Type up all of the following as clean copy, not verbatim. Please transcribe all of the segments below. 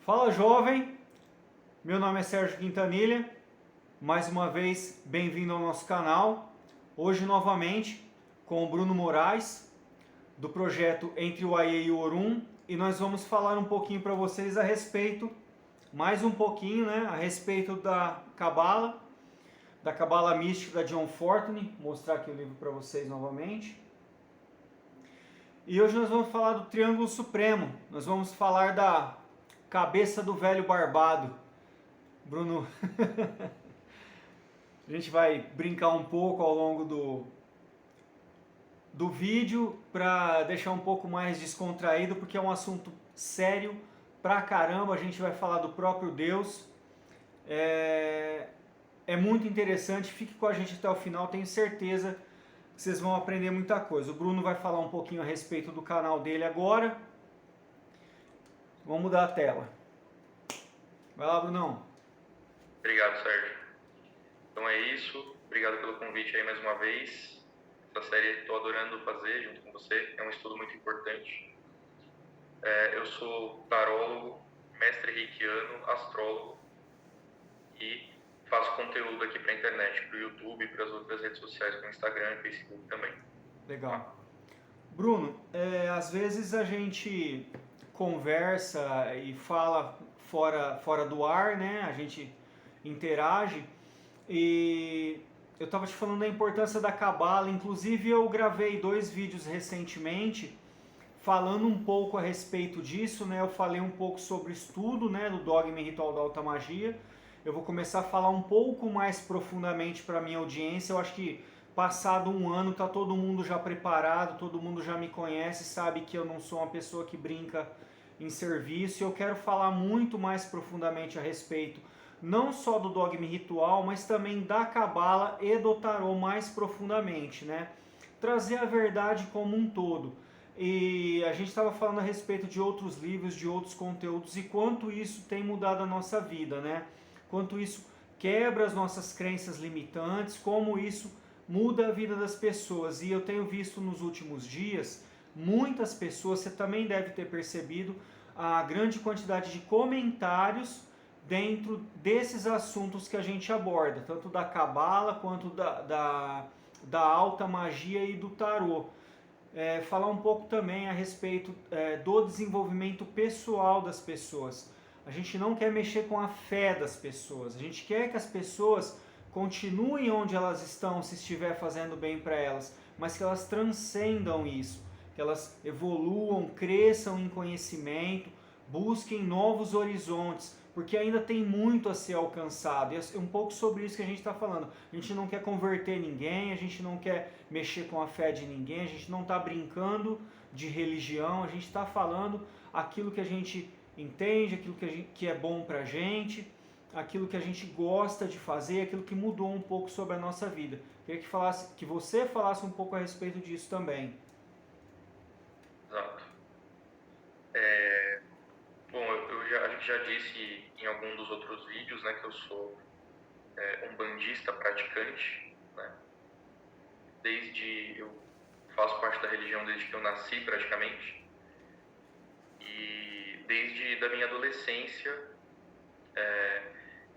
Fala jovem, meu nome é Sérgio Quintanilha, mais uma vez bem-vindo ao nosso canal. Hoje novamente com o Bruno Moraes, do projeto Entre o Aie e o Orum, e nós vamos falar um pouquinho para vocês a respeito, mais um pouquinho, né, a respeito da Cabala Mística da John Fortune. Vou mostrar aqui o livro para vocês novamente. E hoje nós vamos falar do Triângulo Supremo, nós vamos falar da cabeça do velho barbado. Bruno, a gente vai brincar um pouco ao longo do vídeo para deixar um pouco mais descontraído, porque é um assunto sério pra caramba. A gente vai falar do próprio Deus. É muito interessante, fique com a gente até o final, tenho certeza que vocês vão aprender muita coisa. O Bruno vai falar um pouquinho a respeito do canal dele agora. Vamos mudar a tela. Vai lá, Brunão. Obrigado, Sérgio. Então é isso. Obrigado pelo convite aí mais uma vez. Essa série estou adorando fazer junto com você. É um estudo muito importante. Eu sou tarólogo, mestre reikiano, astrólogo e faço conteúdo aqui para a internet, para o YouTube, para as outras redes sociais, como Instagram e Facebook também. Legal. Bruno, às vezes a gente conversa e fala fora do ar, né? A gente interage, e eu estava te falando da importância da Cabala. Inclusive eu gravei 2 vídeos recentemente falando um pouco a respeito disso, né? Eu falei um pouco sobre o estudo, né, do dogma e ritual da alta magia. Eu vou começar a falar um pouco mais profundamente para a minha audiência. Eu acho que passado um ano tá todo mundo já preparado, todo mundo já me conhece, sabe que eu não sou uma pessoa que brinca em serviço. Eu quero falar muito mais profundamente a respeito, não só do dogma e ritual, mas também da Cabala e do tarô mais profundamente, né? Trazer a verdade como um todo. E a gente estava falando a respeito de outros livros, de outros conteúdos, e quanto isso tem mudado a nossa vida, né? Quanto isso quebra as nossas crenças limitantes, como isso muda a vida das pessoas. E eu tenho visto nos últimos dias muitas pessoas, você também deve ter percebido, a grande quantidade de comentários dentro desses assuntos que a gente aborda, tanto da Cabala quanto da alta magia e do tarô. Falar um pouco também a respeito do desenvolvimento pessoal das pessoas. A gente não quer mexer com a fé das pessoas, a gente quer que as pessoas continuem onde elas estão, se estiver fazendo bem para elas, mas que elas transcendam isso, que elas evoluam, cresçam em conhecimento, busquem novos horizontes, porque ainda tem muito a ser alcançado. E é um pouco sobre isso que a gente está falando. A gente não quer converter ninguém, a gente não quer mexer com a fé de ninguém, a gente não está brincando de religião, a gente está falando aquilo que a gente entende, aquilo que é bom pra gente, aquilo que a gente gosta de fazer, aquilo que mudou um pouco sobre a nossa vida. Queria que você falasse um pouco a respeito disso também. Exato. Bom, a gente já disse em algum dos outros vídeos, né, que eu sou um bandista praticante, né? Eu faço parte da religião desde que eu nasci praticamente, e desde da minha adolescência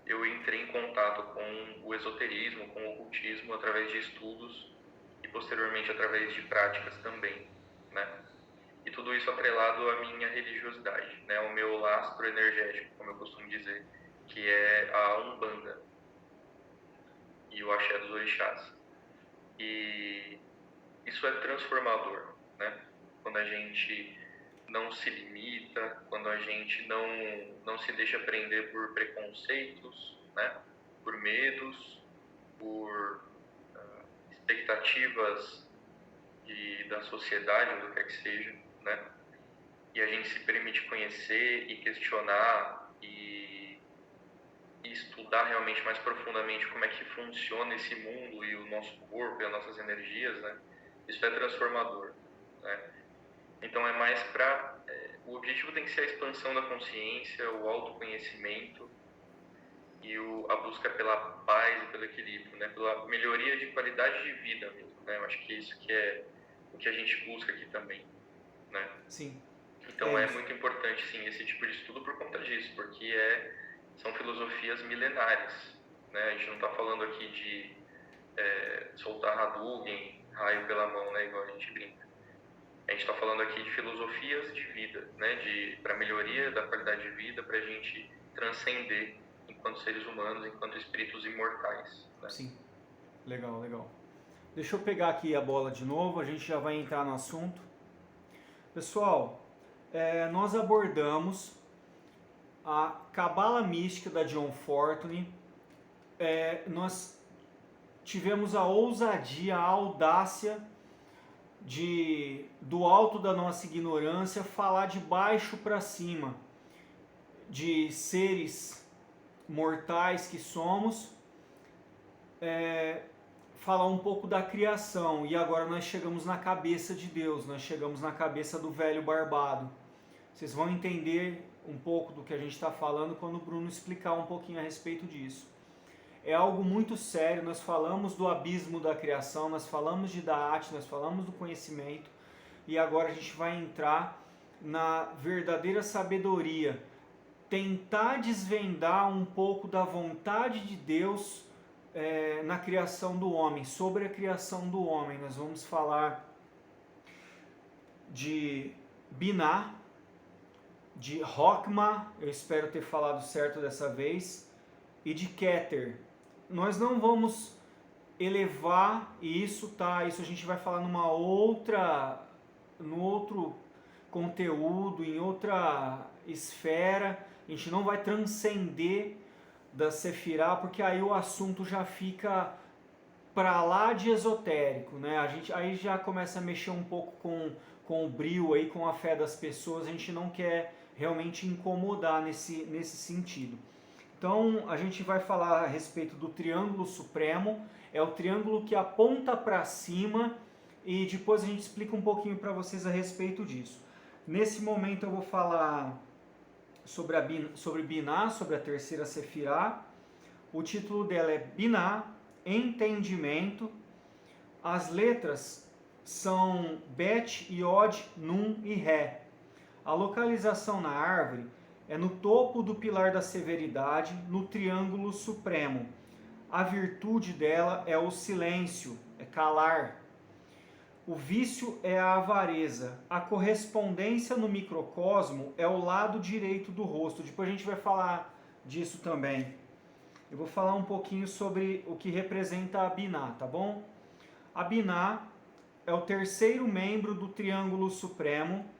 eu entrei em contato com o esoterismo, com o ocultismo através de estudos e posteriormente através de práticas também, né? E tudo isso atrelado à minha religiosidade, né? Ao meu lastro energético, como eu costumo dizer, que é a Umbanda e o Axé dos Orixás. E isso é transformador, né? Quando a gente não se limita, quando a gente não se deixa prender por preconceitos, né? Por medos, por expectativas da sociedade, ou do que quer que seja, né? E a gente se permite conhecer e questionar e estudar realmente mais profundamente como é que funciona esse mundo e o nosso corpo e as nossas energias, né? Isso é transformador, né? Então é mais para... o objetivo tem que ser a expansão da consciência, o autoconhecimento e a busca pela paz e pelo equilíbrio, né? Pela melhoria de qualidade de vida mesmo, né? Eu acho que isso que é o que a gente busca aqui também, né? Sim. Então é muito importante, sim, esse tipo de estudo por conta disso, porque são filosofias milenares, né? A gente não está falando aqui de soltar Hadouken, raio pela mão, né? Igual a gente brinca. A gente está falando aqui de filosofias de vida, né? Para melhoria da qualidade de vida, para a gente transcender enquanto seres humanos, enquanto espíritos imortais, né? Sim, legal, legal. Deixa eu pegar aqui a bola de novo, a gente já vai entrar no assunto. Pessoal, nós abordamos a Cabala Mística da John Fortune. Nós tivemos a ousadia, a audácia de, do alto da nossa ignorância, falar de baixo para cima, de seres mortais que somos, falar um pouco da criação. E agora nós chegamos na cabeça de Deus, nós chegamos na cabeça do velho barbado. Vocês vão entender um pouco do que a gente está falando quando o Bruno explicar um pouquinho a respeito disso. É algo muito sério, nós falamos do abismo da criação, nós falamos de Da'at, nós falamos do conhecimento, e agora a gente vai entrar na verdadeira sabedoria, tentar desvendar um pouco da vontade de Deus na criação do homem, sobre a criação do homem. Nós vamos falar de Binah, de Hokmah, eu espero ter falado certo dessa vez, e de Keter. Nós não vamos elevar isso, tá? Isso a gente vai falar no outro conteúdo, em outra esfera. A gente não vai transcender da Sefirá, porque aí o assunto já fica para lá de esotérico, né? A gente aí já começa a mexer um pouco com o brio aí, com a fé das pessoas. A gente não quer realmente incomodar nesse sentido. Então a gente vai falar a respeito do triângulo supremo, é o triângulo que aponta para cima, e depois a gente explica um pouquinho para vocês a respeito disso. Nesse momento eu vou falar sobre Binah, sobre a terceira Sefirá. O título dela é Binah, Entendimento. As letras são Bet, Yod, Nun e Ré. A localização na árvore é no topo do pilar da severidade, no triângulo supremo. A virtude dela é o silêncio, é calar. O vício é a avareza. A correspondência no microcosmo é o lado direito do rosto. Depois a gente vai falar disso também. Eu vou falar um pouquinho sobre o que representa a Binah, tá bom? A Binah é o terceiro membro do triângulo supremo,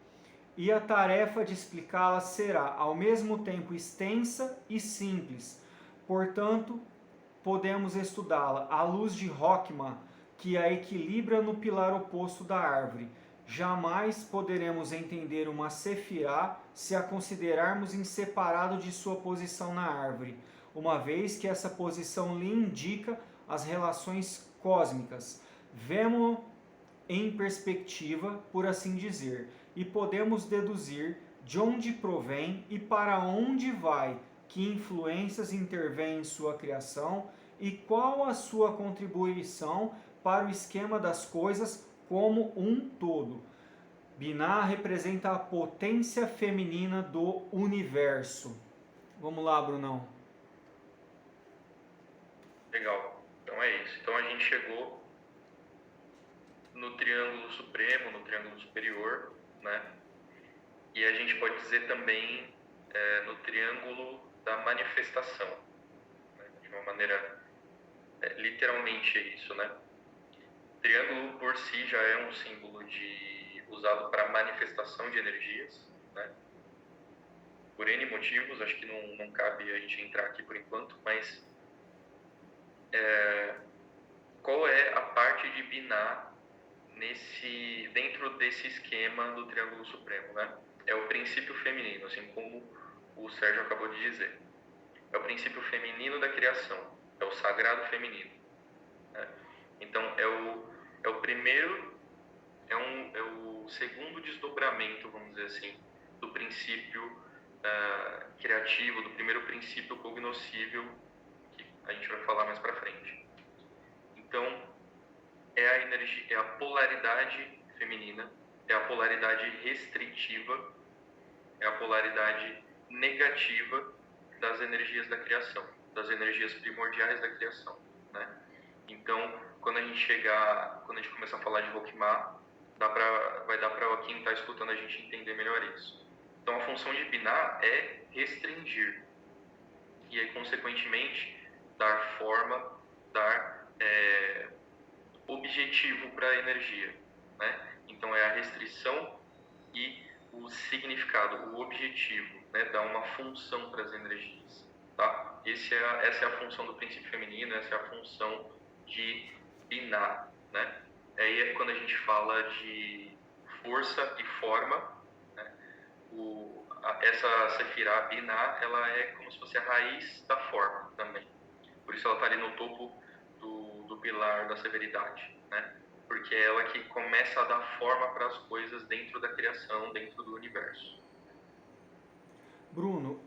e a tarefa de explicá-la será ao mesmo tempo extensa e simples. Portanto, podemos estudá-la à luz de Hokmah, que a equilibra no pilar oposto da árvore. Jamais poderemos entender uma Sefirá se a considerarmos em separado de sua posição na árvore, uma vez que essa posição lhe indica as relações cósmicas. Vemo-lo em perspectiva, por assim dizer, e podemos deduzir de onde provém e para onde vai, que influências intervêm em sua criação e qual a sua contribuição para o esquema das coisas como um todo. Binah representa a potência feminina do universo. Vamos lá, Brunão. Legal. Então é isso. Então a gente chegou no triângulo supremo, no triângulo superior, né? E a gente pode dizer também no triângulo da manifestação, né? De uma maneira, literalmente é isso, né? O triângulo por si já é um símbolo usado para manifestação de energias, né? Por N motivos, acho que não cabe a gente entrar aqui por enquanto, mas qual é a parte de Binah dentro desse esquema do triângulo supremo, né? É o princípio feminino, assim como o Sérgio acabou de dizer. É o princípio feminino da criação, é o sagrado feminino, né? Então é o primeiro, é o segundo desdobramento, vamos dizer assim, do princípio criativo, do primeiro princípio cognoscível, que a gente vai falar mais para frente. Então é a energia, é a polaridade feminina, é a polaridade restritiva é a polaridade negativa das energias da criação, das energias primordiais da criação, né? Então, quando a gente começar a falar de Roquimá, vai dar para quem está escutando a gente entender melhor isso. Então, a função de Biná é restringir e aí, consequentemente, dar forma, dar objetivo para a energia, né? Então, é a restrição e o significado, o objetivo, né? Dar uma função para as energias, tá? Essa é a função do princípio feminino, essa é a função de Biná, né? Aí é quando a gente fala de força e forma, né? Essa Sefirá Biná, ela é como se fosse a raiz da forma também. Por isso ela está ali no topo do pilar da severidade, né? Porque é ela que começa a dar forma para as coisas dentro da criação, dentro do universo. Bruno,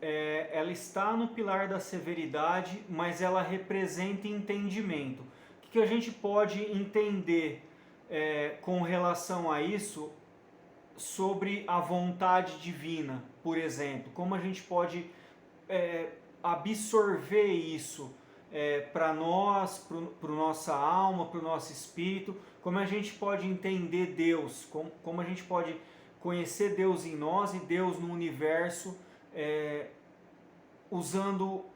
ela está no pilar da severidade, mas ela representa entendimento. O que a gente pode entender com relação a isso sobre a vontade divina, por exemplo? Como a gente pode absorver isso para nós, para nossa alma, para o nosso espírito? Como a gente pode entender Deus? Como a gente pode conhecer Deus em nós e Deus no universo, usando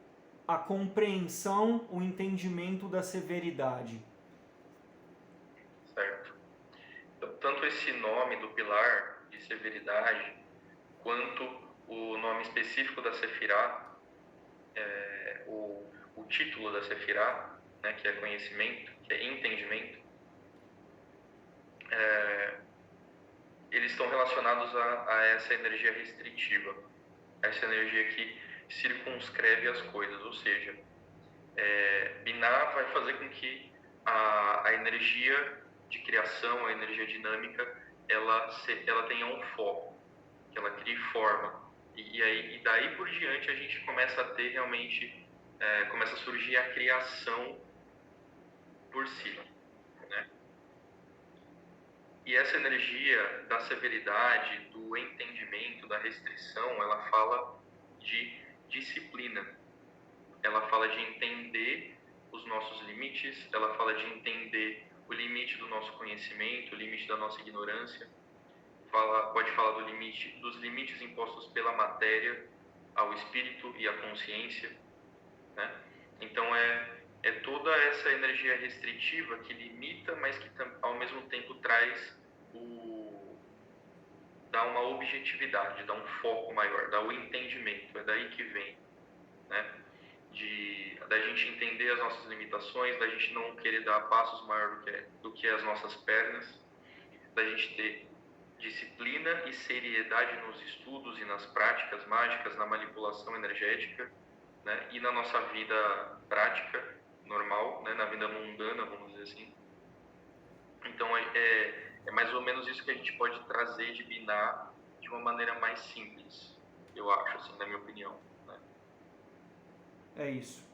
a compreensão, o entendimento da severidade? Certo. Tanto esse nome do pilar de severidade, quanto o nome específico da Sefirá, o título da Sefirá, né, que é conhecimento, que é entendimento, eles estão relacionados a essa energia restritiva, essa energia que circunscreve as coisas, ou seja, Biná vai fazer com que a energia de criação, a energia dinâmica, ela tenha um foco, que ela crie forma, e daí por diante a gente começa a ter realmente, começa a surgir a criação por si, né? E essa energia da severidade, do entendimento, da restrição, ela fala de disciplina, ela fala de entender os nossos limites, ela fala de entender o limite do nosso conhecimento, o limite da nossa ignorância, pode falar dos limites impostos pela matéria ao espírito e à consciência, né? Então é toda essa energia restritiva que limita, mas que ao mesmo tempo dá uma objetividade, dá um foco maior, dá o entendimento. É daí que vem, né? Da gente entender as nossas limitações, da gente não querer dar passos maior do que as nossas pernas, da gente ter disciplina e seriedade nos estudos e nas práticas mágicas, na manipulação energética, né? E na nossa vida prática, normal, né? Na vida mundana, vamos dizer assim. Então é mais ou menos isso que a gente pode trazer de Biná de uma maneira mais simples, eu acho, assim, na minha opinião. É isso.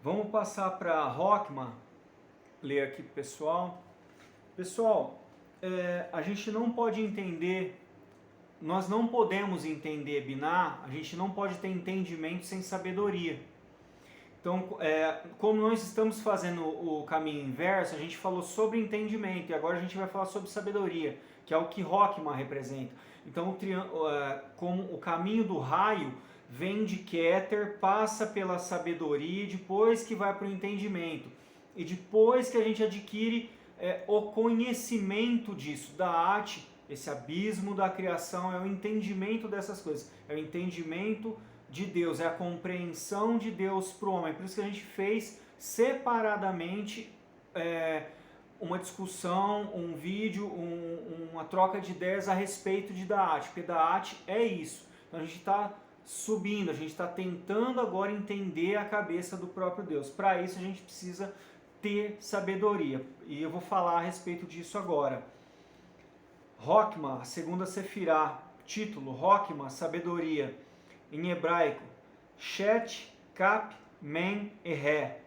Vamos passar para Rockman, ler aqui para o pessoal. Pessoal, a gente não pode entender, nós não podemos entender Biná, a gente não pode ter entendimento sem sabedoria. Então, como nós estamos fazendo o caminho inverso, a gente falou sobre entendimento e agora a gente vai falar sobre sabedoria, que é o que Rockman representa. Então, como o caminho do raio vem de Keter, passa pela sabedoria, depois que vai para o entendimento. E depois que a gente adquire o conhecimento disso, da arte, esse abismo da criação, é o entendimento dessas coisas, é o entendimento de Deus, é a compreensão de Deus para o homem. Por isso que a gente fez separadamente uma discussão, um vídeo, uma troca de ideias a respeito da arte, porque da arte é isso. Então a gente está subindo, a gente está tentando agora entender a cabeça do próprio Deus. Para isso a gente precisa ter sabedoria, e eu vou falar a respeito disso agora. Rockman, a segunda Sefirá, título, Rockman, sabedoria, em hebraico, Shet, Kap, Men e Ré.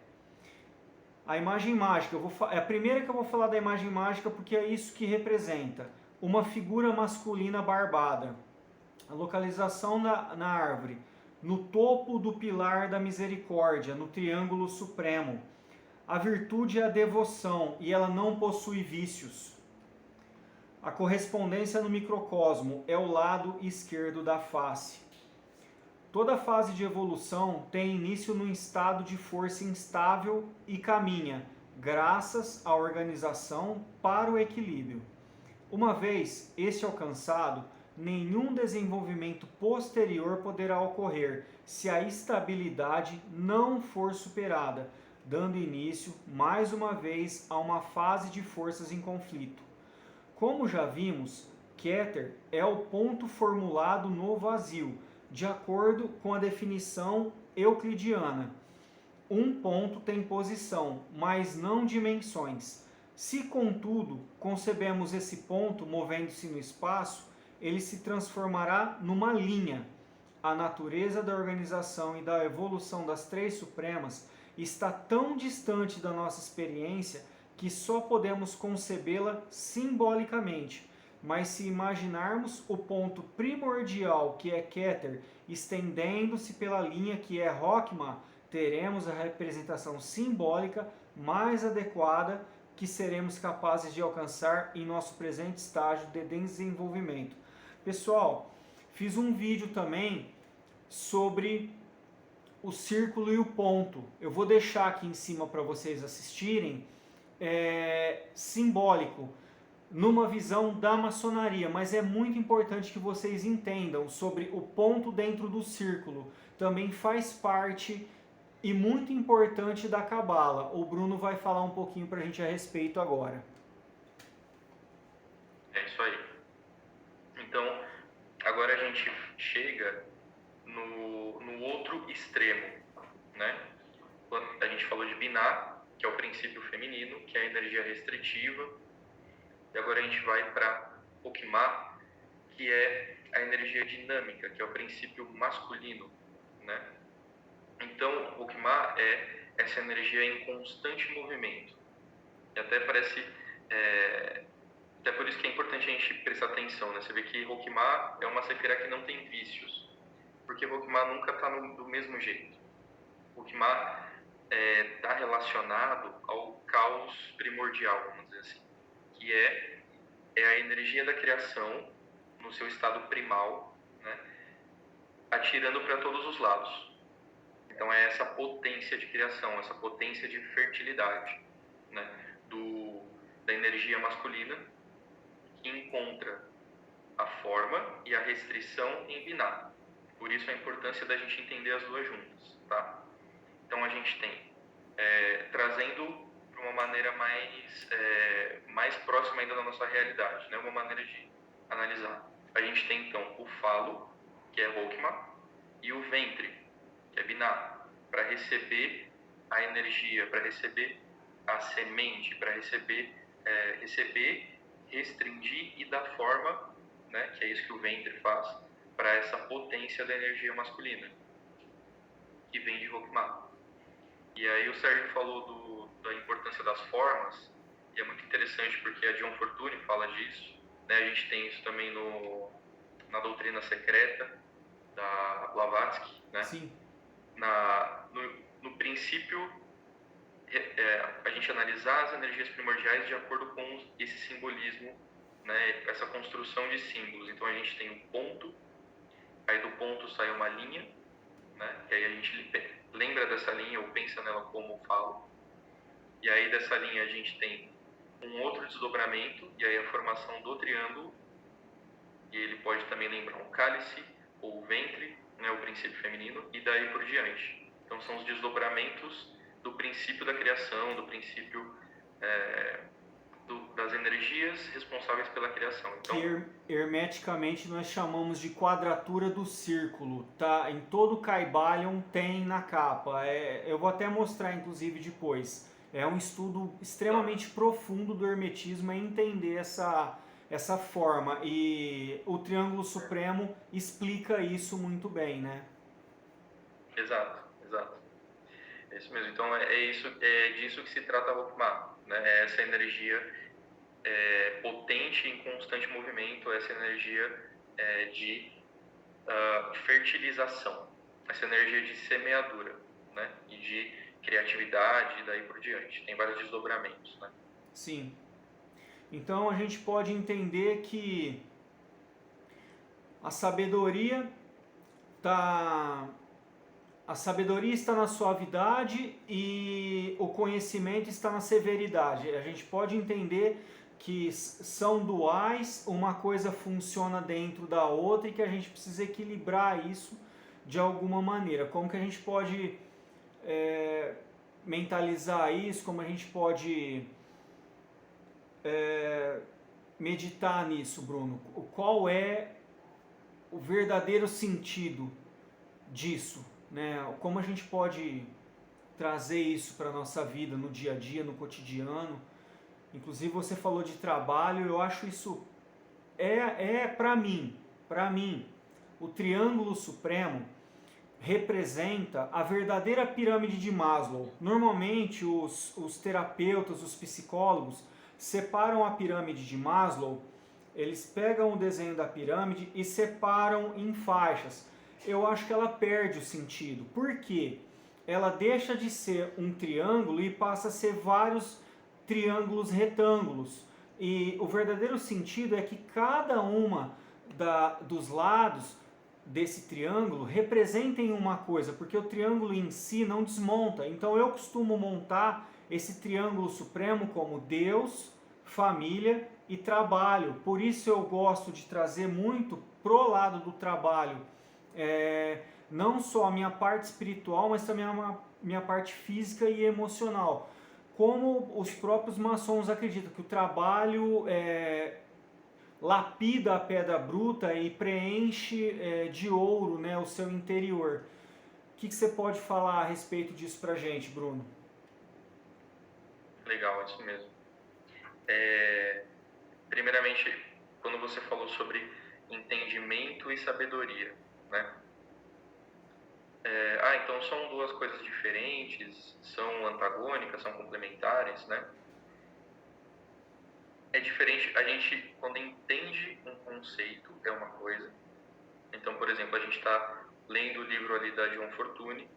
A imagem mágica, é a primeira que eu vou falar da imagem mágica porque é isso que representa, uma figura masculina barbada. A localização na árvore, no topo do pilar da misericórdia, no triângulo supremo. A virtude é a devoção e ela não possui vícios. A correspondência no microcosmo é o lado esquerdo da face. Toda fase de evolução tem início num estado de força instável e caminha, graças à organização, para o equilíbrio. Uma vez este alcançado, nenhum desenvolvimento posterior poderá ocorrer se a estabilidade não for superada, dando início, mais uma vez, a uma fase de forças em conflito. Como já vimos, Keter é o ponto formulado no vazio, de acordo com a definição euclidiana. Um ponto tem posição, mas não dimensões. Se, contudo, concebemos esse ponto movendo-se no espaço, ele se transformará numa linha. A natureza da organização e da evolução das três supremas está tão distante da nossa experiência que só podemos concebê-la simbolicamente. Mas se imaginarmos o ponto primordial que é Keter estendendo-se pela linha que é Rockma, teremos a representação simbólica mais adequada que seremos capazes de alcançar em nosso presente estágio de desenvolvimento. Pessoal, fiz um vídeo também sobre o círculo e o ponto. Eu vou deixar aqui em cima para vocês assistirem. Simbólico, numa visão da maçonaria, mas é muito importante que vocês entendam sobre o ponto dentro do círculo. Também faz parte e muito importante da Cabala. O Bruno vai falar um pouquinho para a gente a respeito agora. É isso aí. Então, agora a gente chega no outro extremo, né? A gente falou de Binah, que é o princípio feminino, que é a energia restritiva. E agora a gente vai para Hokmah, que é a energia dinâmica, que é o princípio masculino, né? Então, Hokmah é essa energia em constante movimento. E até parece... até por isso que é importante a gente prestar atenção, né? Você vê que Hokmah é uma sefirá que não tem vícios, porque Hokmah nunca está do mesmo jeito. Hokmah está relacionado ao caos primordial, vamos dizer assim, que é a energia da criação no seu estado primal, né? Atirando para todos os lados. Então é essa potência de criação, essa potência de fertilidade, né? Da energia masculina, que encontra a forma e a restrição em Binah. Por isso a importância da gente entender as duas juntas, tá? Então a gente tem, trazendo para uma maneira mais próxima ainda da nossa realidade, né? Uma maneira de analisar. A gente tem então o falo, que é Hokmah, e o ventre, que é Binah, para receber a energia, para receber a semente, para receber, restringir e dar forma, né? Que é isso que o ventre faz, para essa potência da energia masculina, que vem de Hokmah. E aí o Sérgio falou da importância das formas, e é muito interessante porque a John Fortune fala disso, né? A gente tem isso também na doutrina secreta da Blavatsky, né? Sim. No princípio, a gente analisar as energias primordiais de acordo com esse simbolismo, né? Essa construção de símbolos. Então a gente tem um ponto, aí do ponto sai uma linha, né? E aí a gente lembra dessa linha ou pensa nela como falo. E aí dessa linha a gente tem um outro desdobramento, e aí a formação do triângulo, e ele pode também lembrar um cálice ou o ventre, né? O princípio feminino, e daí por diante. Então são os desdobramentos do princípio da criação, do princípio das energias responsáveis pela criação. Então, que hermeticamente nós chamamos de quadratura do círculo, tá? Em todo Kybalion tem na capa. Eu vou até mostrar inclusive depois. É um estudo extremamente profundo do hermetismo, é entender essa forma, e o Triângulo Supremo explica isso muito bem, né? Exato. É isso mesmo. Então é disso que se trata a Hokmah, né? Essa energia potente em constante movimento, essa energia de fertilização, essa energia de semeadura, né? E de criatividade e daí por diante. Tem vários desdobramentos, né? Sim. Então a gente pode entender que a sabedoria tá a sabedoria está na suavidade e o conhecimento está na severidade. A gente pode entender que são duais, uma coisa funciona dentro da outra e que a gente precisa equilibrar isso de alguma maneira. Como que a gente pode mentalizar isso? Como a gente pode meditar nisso, Bruno? Qual é o verdadeiro sentido disso, né? Como a gente pode trazer isso para a nossa vida no dia a dia, no cotidiano? Inclusive você falou de trabalho, eu acho isso para mim, o triângulo supremo representa a verdadeira pirâmide de Maslow. Normalmente os terapeutas, os psicólogos separam a pirâmide de Maslow, eles pegam o desenho da pirâmide e separam em faixas. Eu acho que ela perde o sentido. Por quê? Ela deixa de ser um triângulo e passa a ser vários triângulos retângulos. E o verdadeiro sentido é que cada uma dos lados desse triângulo representem uma coisa, porque o triângulo em si não desmonta. Então eu costumo montar esse triângulo supremo como Deus, família e trabalho. Por isso eu gosto de trazer muito pro lado do trabalho, não só a minha parte espiritual, mas também a minha parte física e emocional. Como os próprios maçons acreditam que o trabalho lapida a pedra bruta e preenche de ouro, né, o seu interior. O que você pode falar a respeito disso pra gente, Bruno? Legal, é isso mesmo. Primeiramente, quando você falou sobre entendimento e sabedoria, né? Então são duas coisas diferentes, são antagônicas, são complementares, né? É diferente, a gente, quando entende um conceito, é uma coisa. Então, por exemplo, a gente está lendo o livro ali da John Fortune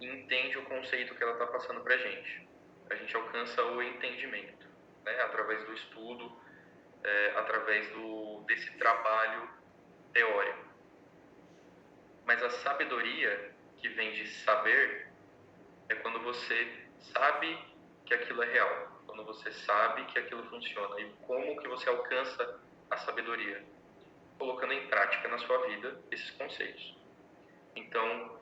e entende o conceito que ela está passando para a gente. A gente alcança o entendimento, né? Através do estudo, através desse trabalho teórico. Mas a sabedoria que vem de saber é quando você sabe que aquilo é real, quando você sabe que aquilo funciona. E como que você alcança a sabedoria? Colocando em prática na sua vida esses conceitos. Então,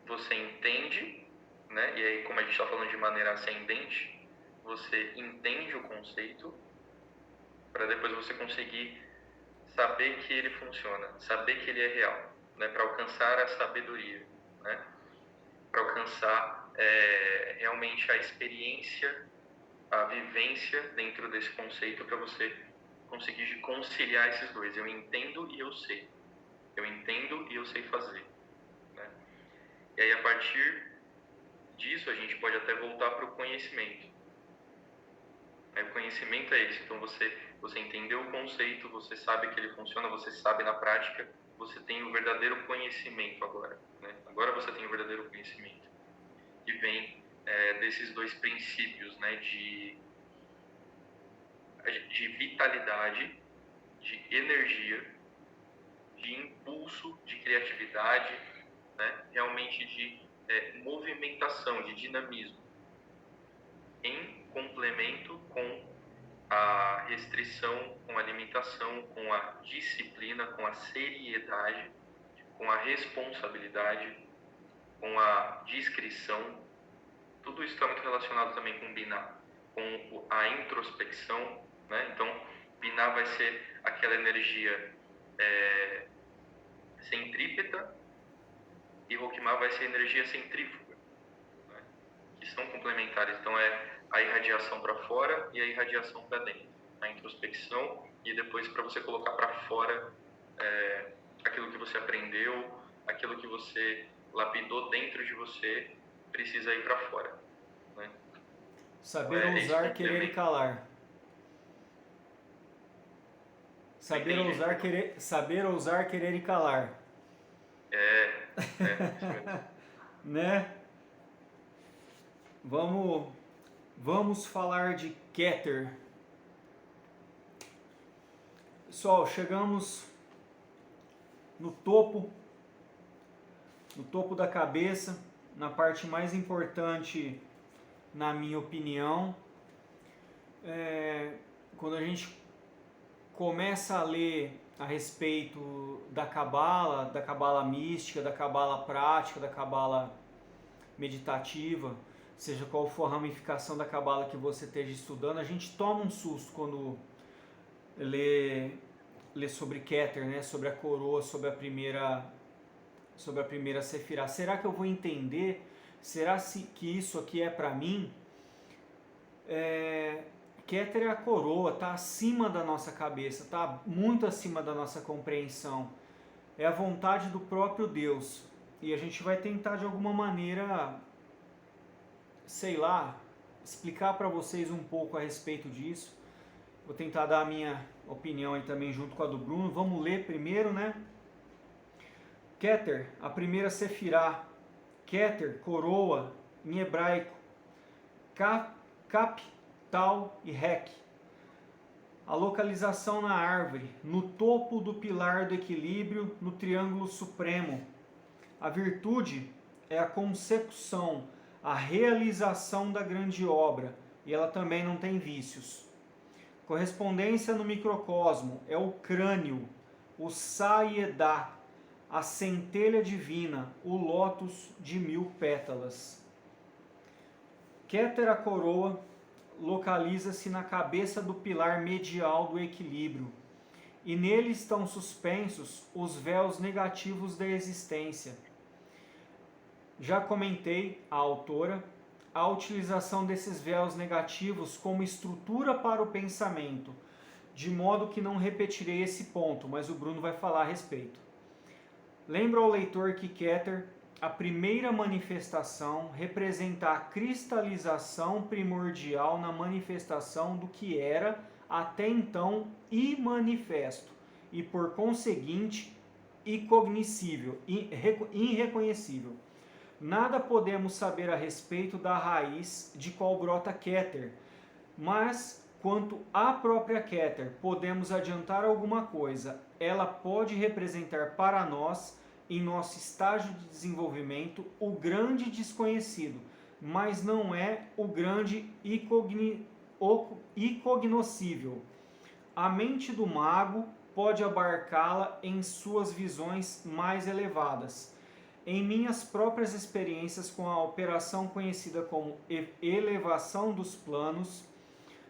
você entende, né? E aí, como a gente está falando de maneira ascendente, você entende o conceito para depois você conseguir saber que ele funciona, saber que ele é real, né? Para alcançar a sabedoria, né? Para alcançar realmente a experiência, a vivência dentro desse conceito, para você conseguir conciliar esses dois. Eu entendo e eu sei. Eu entendo e eu sei fazer, né? E aí, a partir disso, a gente pode até voltar para o conhecimento. O conhecimento é isso. Então, você entendeu o conceito, você sabe que ele funciona, você sabe na prática, você tem o verdadeiro conhecimento agora, né? Agora você tem o verdadeiro conhecimento, que vem desses dois princípios, né? De vitalidade, de energia, de impulso, de criatividade, né? Realmente de movimentação, de dinamismo, em complemento com a restrição, com a limitação, com a disciplina, com a seriedade, com a responsabilidade, com a discrição. Tudo isso está muito relacionado também com Binah, com a introspecção, né? Então, Binah vai ser aquela energia centrípeta e Roquimá vai ser energia centrífuga, né? Que são complementares. Então, a irradiação para fora e a irradiação para dentro, a introspecção, e depois para você colocar para fora aquilo que você aprendeu, aquilo que você lapidou dentro de você, precisa ir para fora, né? Saber ousar, querer e calar. Saber ousar, querer e calar. Isso mesmo. Né? Vamos falar de Keter. Pessoal, chegamos no topo da cabeça, na parte mais importante, na minha opinião. Quando a gente começa a ler a respeito da Cabala mística, da Cabala prática, da Cabala meditativa, seja qual for a ramificação da Cabala que você esteja estudando, a gente toma um susto quando lê sobre Keter, né? Sobre a coroa, sobre a primeira Sefirá. Será que eu vou entender? Será que isso aqui é para mim? Keter é a coroa, está acima da nossa cabeça, está muito acima da nossa compreensão. É a vontade do próprio Deus. E a gente vai tentar de alguma maneira, sei lá, explicar para vocês um pouco a respeito disso. Vou tentar dar a minha opinião aí também junto com a do Bruno. Vamos ler primeiro, né? Keter, a primeira Sefirá. Keter, coroa, em hebraico. Cap, Tal e Rek. A localização na árvore, no topo do pilar do equilíbrio, no triângulo supremo. A virtude é a consecução, a realização da grande obra, e ela também não tem vícios. Correspondência no microcosmo é o crânio, o Sayedá, a centelha divina, o lótus de 1000 pétalas. Keter, a coroa, localiza-se na cabeça do pilar medial do equilíbrio, e nele estão suspensos os véus negativos da existência. Já comentei, a autora, a utilização desses véus negativos como estrutura para o pensamento, de modo que não repetirei esse ponto, mas o Bruno vai falar a respeito. Lembra ao leitor que Keter, a primeira manifestação, representa a cristalização primordial na manifestação do que era até então imanifesto e, por conseguinte, incognoscível, irreconhecível. Nada podemos saber a respeito da raiz de qual brota Keter, mas quanto à própria Keter, podemos adiantar alguma coisa. Ela pode representar para nós, em nosso estágio de desenvolvimento, o grande desconhecido, mas não é o grande incognoscível. A mente do mago pode abarcá-la em suas visões mais elevadas. Em minhas próprias experiências com a operação conhecida como elevação dos planos,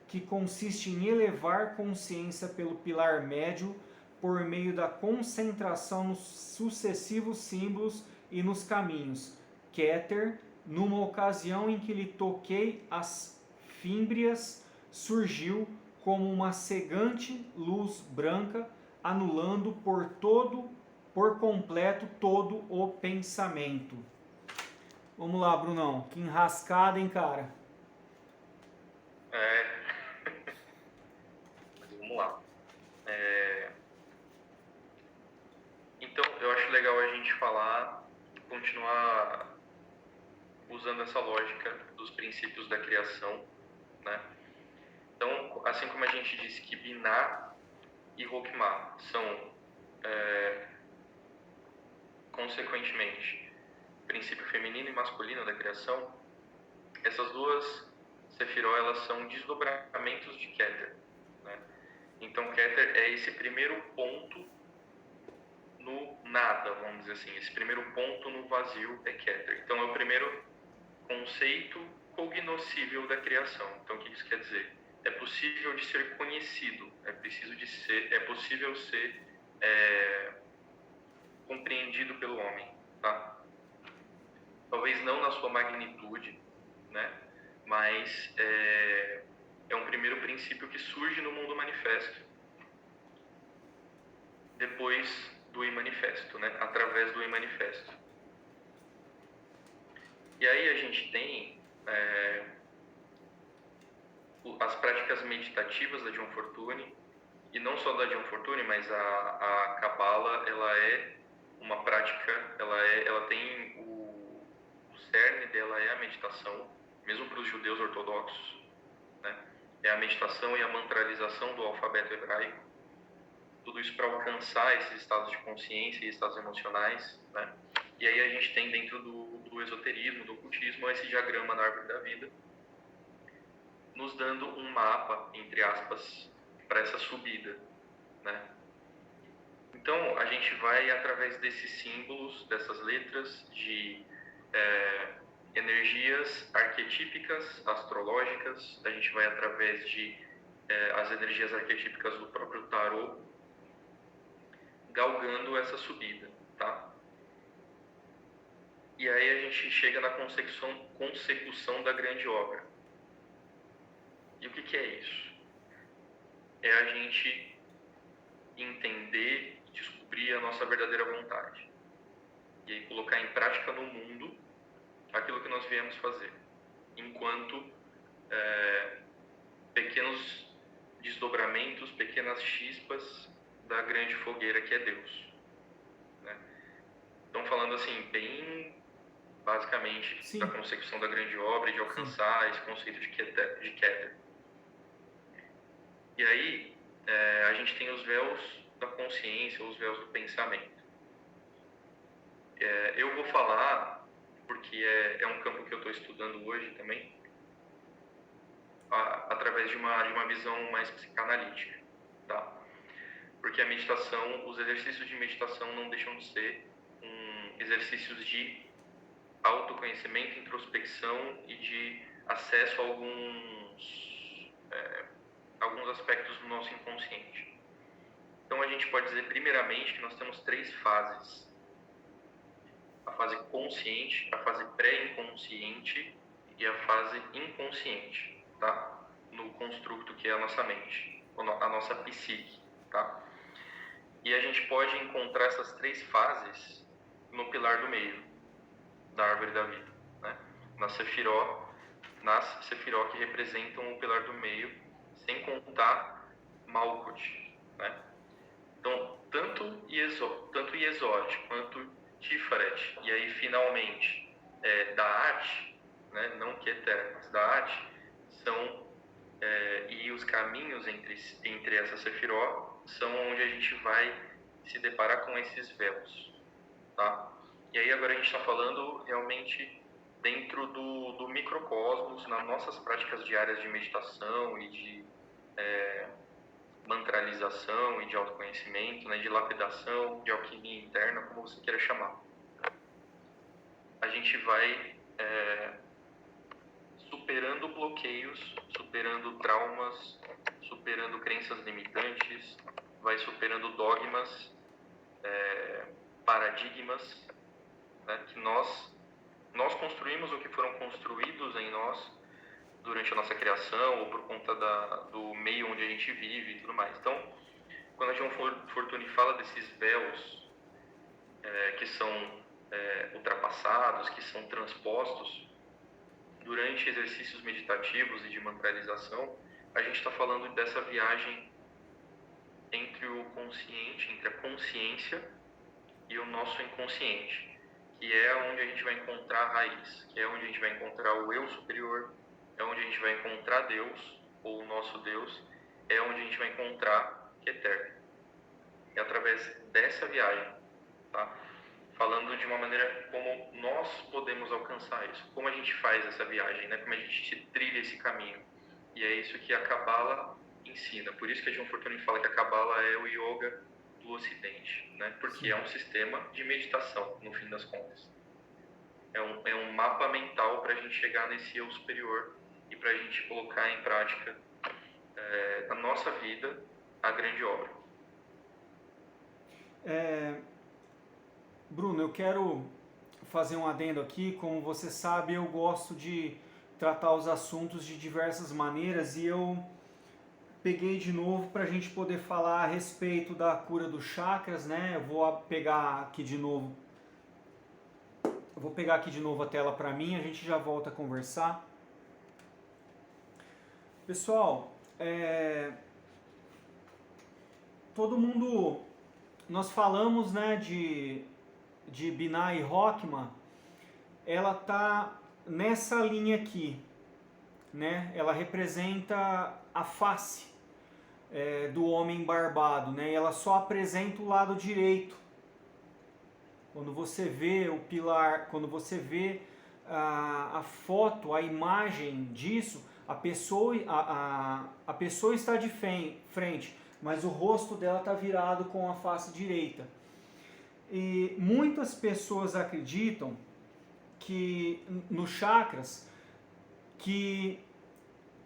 que consiste em elevar consciência pelo pilar médio por meio da concentração nos sucessivos símbolos e nos caminhos. Keter, numa ocasião em que lhe toquei as fímbrias, surgiu como uma cegante luz branca, anulando por completo todo o pensamento. Vamos lá, Brunão. Que enrascada, hein, cara? Vamos lá. Então, eu acho legal a gente falar, continuar usando essa lógica dos princípios da criação, né? Então, assim como a gente disse que Binah e Hokmah são, consequentemente, princípio feminino e masculino da criação, essas duas Sefirot, elas são desdobramentos de Keter, né? Então, Keter é esse primeiro ponto no nada, vamos dizer assim. Esse primeiro ponto no vazio é Keter. Então, é o primeiro conceito cognoscível da criação. Então, o que isso quer dizer? É possível de ser conhecido, é possível ser compreendido pelo homem, tá? Talvez não na sua magnitude, né? Mas é um primeiro princípio que surge no mundo manifesto, depois do imanifesto, né? Através do imanifesto. E aí a gente tem as práticas meditativas da John Fortune E não só da John Fortune, mas a Kabbalah, ela é uma prática, ela tem o cerne dela é a meditação, mesmo para os judeus ortodoxos, né? É a meditação e a mantralização do alfabeto hebraico, tudo isso para alcançar esses estados de consciência e estados emocionais, né? E aí a gente tem dentro do esoterismo, do ocultismo, esse diagrama na árvore da vida, nos dando um mapa, entre aspas, para essa subida, né? Então, a gente vai através desses símbolos, dessas letras, de energias arquetípicas, astrológicas, a gente vai através de as energias arquetípicas do próprio tarô, galgando essa subida, tá? E aí a gente chega na consecução da grande obra. E o que é isso? É a gente entender, descobrir a nossa verdadeira vontade. E aí colocar em prática no mundo aquilo que nós viemos fazer. Enquanto pequenos desdobramentos, pequenas chispas da grande fogueira que é Deus. Né? Então, falando assim, bem basicamente, Sim. da consecução da grande obra e de alcançar Sim. esse conceito de Keter. E aí, a gente tem os véus da consciência, os véus do pensamento. Eu vou falar, porque é um campo que eu estou estudando hoje também, através de uma visão mais psicanalítica, tá? Porque a meditação, os exercícios de meditação não deixam de ser exercícios de autoconhecimento, introspecção e de acesso a alguns aspectos do nosso inconsciente. Então a gente pode dizer primeiramente que nós temos 3 fases: a fase consciente, a fase pré-inconsciente e a fase inconsciente, tá? No construto que é a nossa mente, a nossa psique, tá? E a gente pode encontrar essas 3 fases no pilar do meio da árvore da vida, né? Nas Sefiró que representam o pilar do meio, sem contar Malkuth, né? Então, tanto Yesod quanto Tiferet, e aí finalmente Da'at, né? Não Keter, mas Da'at, são e os caminhos entre essas Sefiró são onde a gente vai se deparar com esses véus, tá? E aí agora a gente está falando realmente dentro do microcosmos, nas nossas práticas diárias de meditação e de mantralização e de autoconhecimento, né, de lapidação, de alquimia interna, como você queira chamar. A gente vai superando bloqueios, superando traumas, superando crenças limitantes, vai superando dogmas, paradigmas, né, que nós construímos o que foram construídos em nós durante a nossa criação ou por conta do meio onde a gente vive e tudo mais. Então, quando a John Fortune fala desses véus que são ultrapassados, que são transpostos durante exercícios meditativos e de mantralização, a gente está falando dessa viagem entre o consciente, entre a consciência e o nosso inconsciente, que é onde a gente vai encontrar a raiz, que é onde a gente vai encontrar o eu superior, é onde a gente vai encontrar Deus, ou o nosso Deus, é onde a gente vai encontrar Keter. É através dessa viagem, tá? Falando de uma maneira como nós podemos alcançar isso, como a gente faz essa viagem, né? Como a gente trilha esse caminho. E é isso que a Kabbalah ensina. Por isso que a John Fortune fala que a Kabbalah é o yoga do Ocidente, né? Porque Sim. É um sistema de meditação, no fim das contas. É um mapa mental para a gente chegar nesse eu superior e para a gente colocar em prática na nossa vida a grande obra. Bruno, eu quero fazer um adendo aqui. Como você sabe, eu gosto de tratar os assuntos de diversas maneiras e eu peguei de novo para a gente poder falar a respeito da cura dos chakras, né? Eu vou pegar aqui de novo a tela para mim, a gente já volta a conversar. Pessoal, todo mundo, nós falamos, né, de Binah e Rockman, ela tá nessa linha aqui, né? Ela representa a face do homem barbado, né? E ela só apresenta o lado direito. Quando você vê o pilar, quando você vê a foto, a imagem disso, a pessoa está de frente, mas o rosto dela está virado com a face direita. E muitas pessoas acreditam que nos chakras, que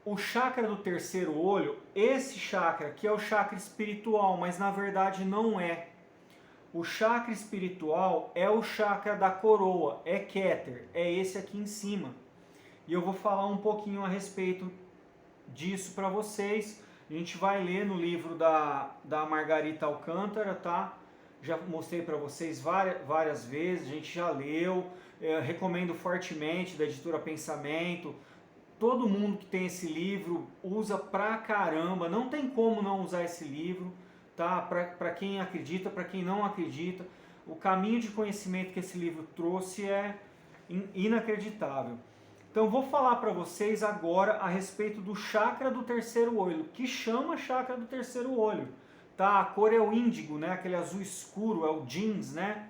o chakra do terceiro olho, esse chakra que é o chakra espiritual, mas na verdade não é. O chakra espiritual é o chakra da coroa, é Keter, é esse aqui em cima. E eu vou falar um pouquinho a respeito disso para vocês. A gente vai ler no livro da Margarita Alcântara, tá? Já mostrei para vocês várias vezes, a gente já leu, recomendo fortemente, da editora Pensamento. Todo mundo que tem esse livro usa pra caramba, não tem como não usar esse livro, tá? Para quem acredita, para quem não acredita, o caminho de conhecimento que esse livro trouxe é inacreditável. Então vou falar para vocês agora a respeito do chakra do terceiro olho, que chama chakra do terceiro olho, tá? A cor é o índigo, né? Aquele azul escuro, é o jeans, né?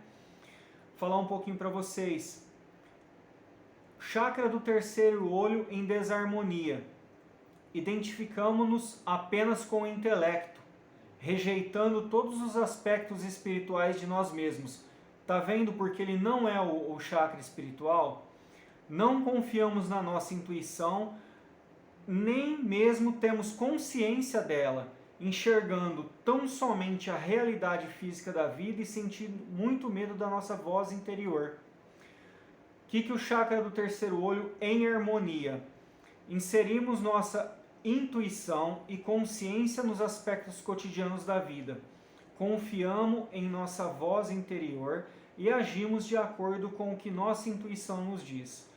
Vou falar um pouquinho para vocês. Chakra do terceiro olho em desarmonia. Identificamos-nos apenas com o intelecto, rejeitando todos os aspectos espirituais de nós mesmos. Tá vendo porque ele não é o chakra espiritual? Não confiamos na nossa intuição, nem mesmo temos consciência dela, enxergando tão somente a realidade física da vida e sentindo muito medo da nossa voz interior. O que o chakra do terceiro olho em harmonia? Inserimos nossa intuição e consciência nos aspectos cotidianos da vida. Confiamos em nossa voz interior e agimos de acordo com o que nossa intuição nos diz,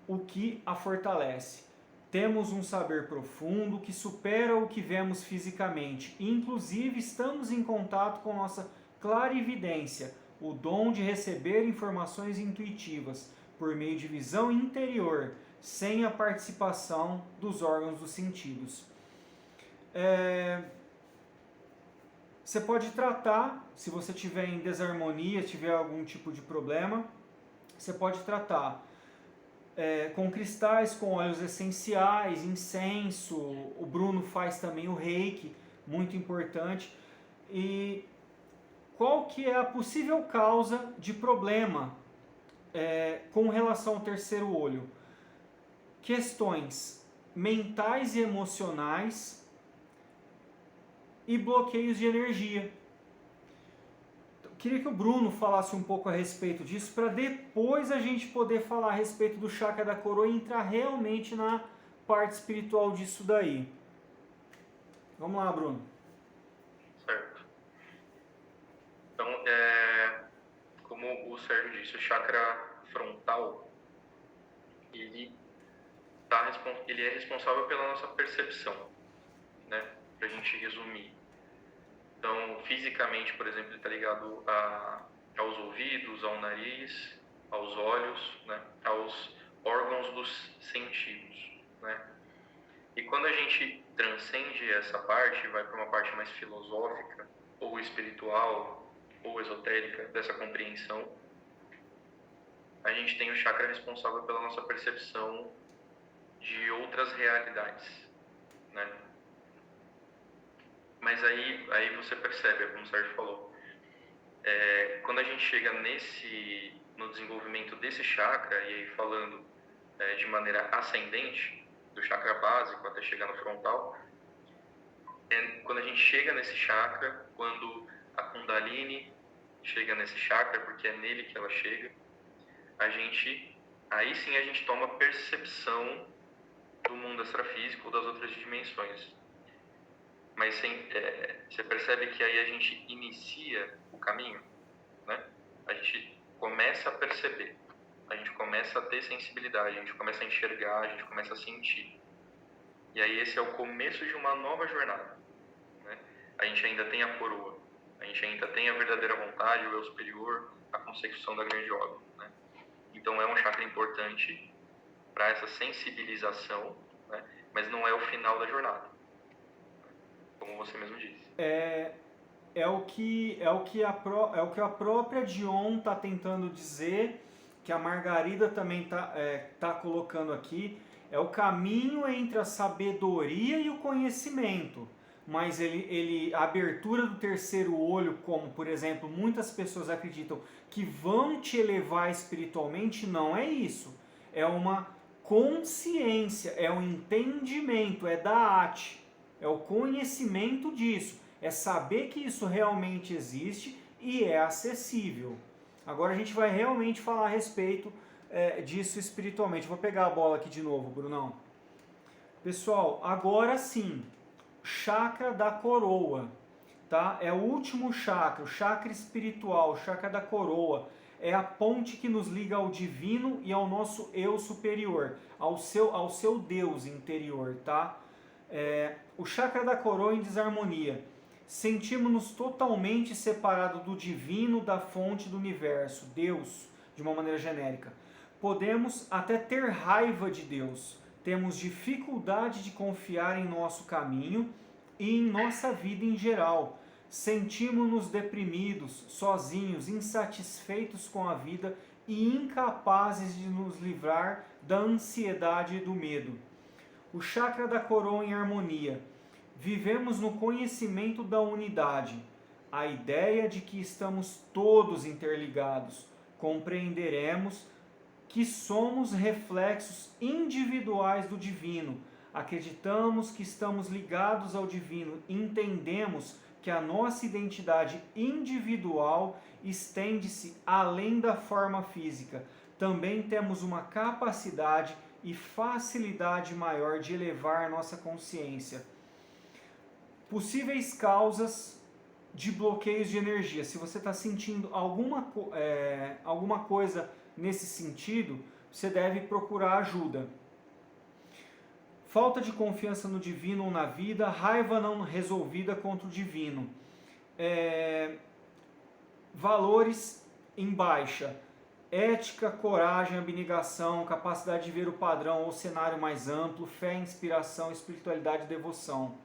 o que a fortalece. Temos um saber profundo que supera o que vemos fisicamente. Inclusive, estamos em contato com nossa clarividência, o dom de receber informações intuitivas por meio de visão interior, sem a participação dos órgãos dos sentidos. Você pode tratar, se você tiver em desarmonia, tiver algum tipo de problema, você pode tratar com cristais, com óleos essenciais, incenso. O Bruno faz também o reiki, muito importante. E qual que é a possível causa de problema com relação ao terceiro olho? Questões mentais e emocionais e bloqueios de energia. Queria que o Bruno falasse um pouco a respeito disso, para depois a gente poder falar a respeito do chakra da coroa e entrar realmente na parte espiritual disso daí. Vamos lá, Bruno. Certo. Então, como o Sérgio disse, o chakra frontal, ele é responsável pela nossa percepção, né? Pra gente resumir. Então, fisicamente, por exemplo, ele está ligado aos ouvidos, ao nariz, aos olhos, né? Aos órgãos dos sentidos, né? E quando a gente transcende essa parte, vai para uma parte mais filosófica, ou espiritual, ou esotérica dessa compreensão, a gente tem o chakra responsável pela nossa percepção de outras realidades, né? Mas aí você percebe, como o Sérgio falou, quando a gente chega no desenvolvimento desse chakra, e aí falando de maneira ascendente, do chakra básico até chegar no frontal, quando a gente chega nesse chakra, quando a Kundalini chega nesse chakra, porque é nele que ela chega, aí sim a gente toma percepção do mundo extrafísico ou das outras dimensões. Mas você percebe que aí a gente inicia o caminho, né? A gente começa a perceber, a gente começa a ter sensibilidade, a gente começa a enxergar, a gente começa a sentir. E aí esse é o começo de uma nova jornada, né? a gente ainda tem a coroa, a gente ainda tem a verdadeira vontade, o eu superior, a consecução da grande obra, né? Então é um chakra importante para essa sensibilização, né? Mas não é o final da jornada, como você mesmo disse. É o que a própria Dion está tentando dizer, que a Margarida também tá colocando aqui, é o caminho entre a sabedoria e o conhecimento. Mas a abertura do terceiro olho, como por exemplo muitas pessoas acreditam que vão te elevar espiritualmente, não é isso. É uma consciência, é um entendimento, é Da'at, é o conhecimento disso. É saber que isso realmente existe e é acessível. Agora a gente vai realmente falar a respeito disso espiritualmente. Vou pegar a bola aqui de novo, Brunão. Pessoal, agora sim, chakra da coroa, tá? É o último chakra, o chakra espiritual, o chakra da coroa. É a ponte que nos liga ao divino e ao nosso eu superior, ao seu Deus interior, tá? O chakra da coroa em desarmonia. Sentimos-nos totalmente separados do divino, da fonte do universo, Deus, de uma maneira genérica. Podemos até ter raiva de Deus. Temos dificuldade de confiar em nosso caminho e em nossa vida em geral. Sentimos-nos deprimidos, sozinhos, insatisfeitos com a vida e incapazes de nos livrar da ansiedade e do medo. O chakra da coroa em harmonia. Vivemos no conhecimento da unidade, a ideia de que estamos todos interligados. Compreenderemos que somos reflexos individuais do divino. Acreditamos que estamos ligados ao divino. Entendemos que a nossa identidade individual estende-se além da forma física. Também temos uma capacidade e facilidade maior de elevar nossa consciência. Possíveis causas de bloqueios de energia. Se você está sentindo alguma coisa nesse sentido, você deve procurar ajuda. Falta de confiança no divino ou na vida, raiva não resolvida contra o divino. Valores em baixa. Ética, coragem, abnegação, capacidade de ver o padrão ou cenário mais amplo, fé, inspiração, espiritualidade e devoção.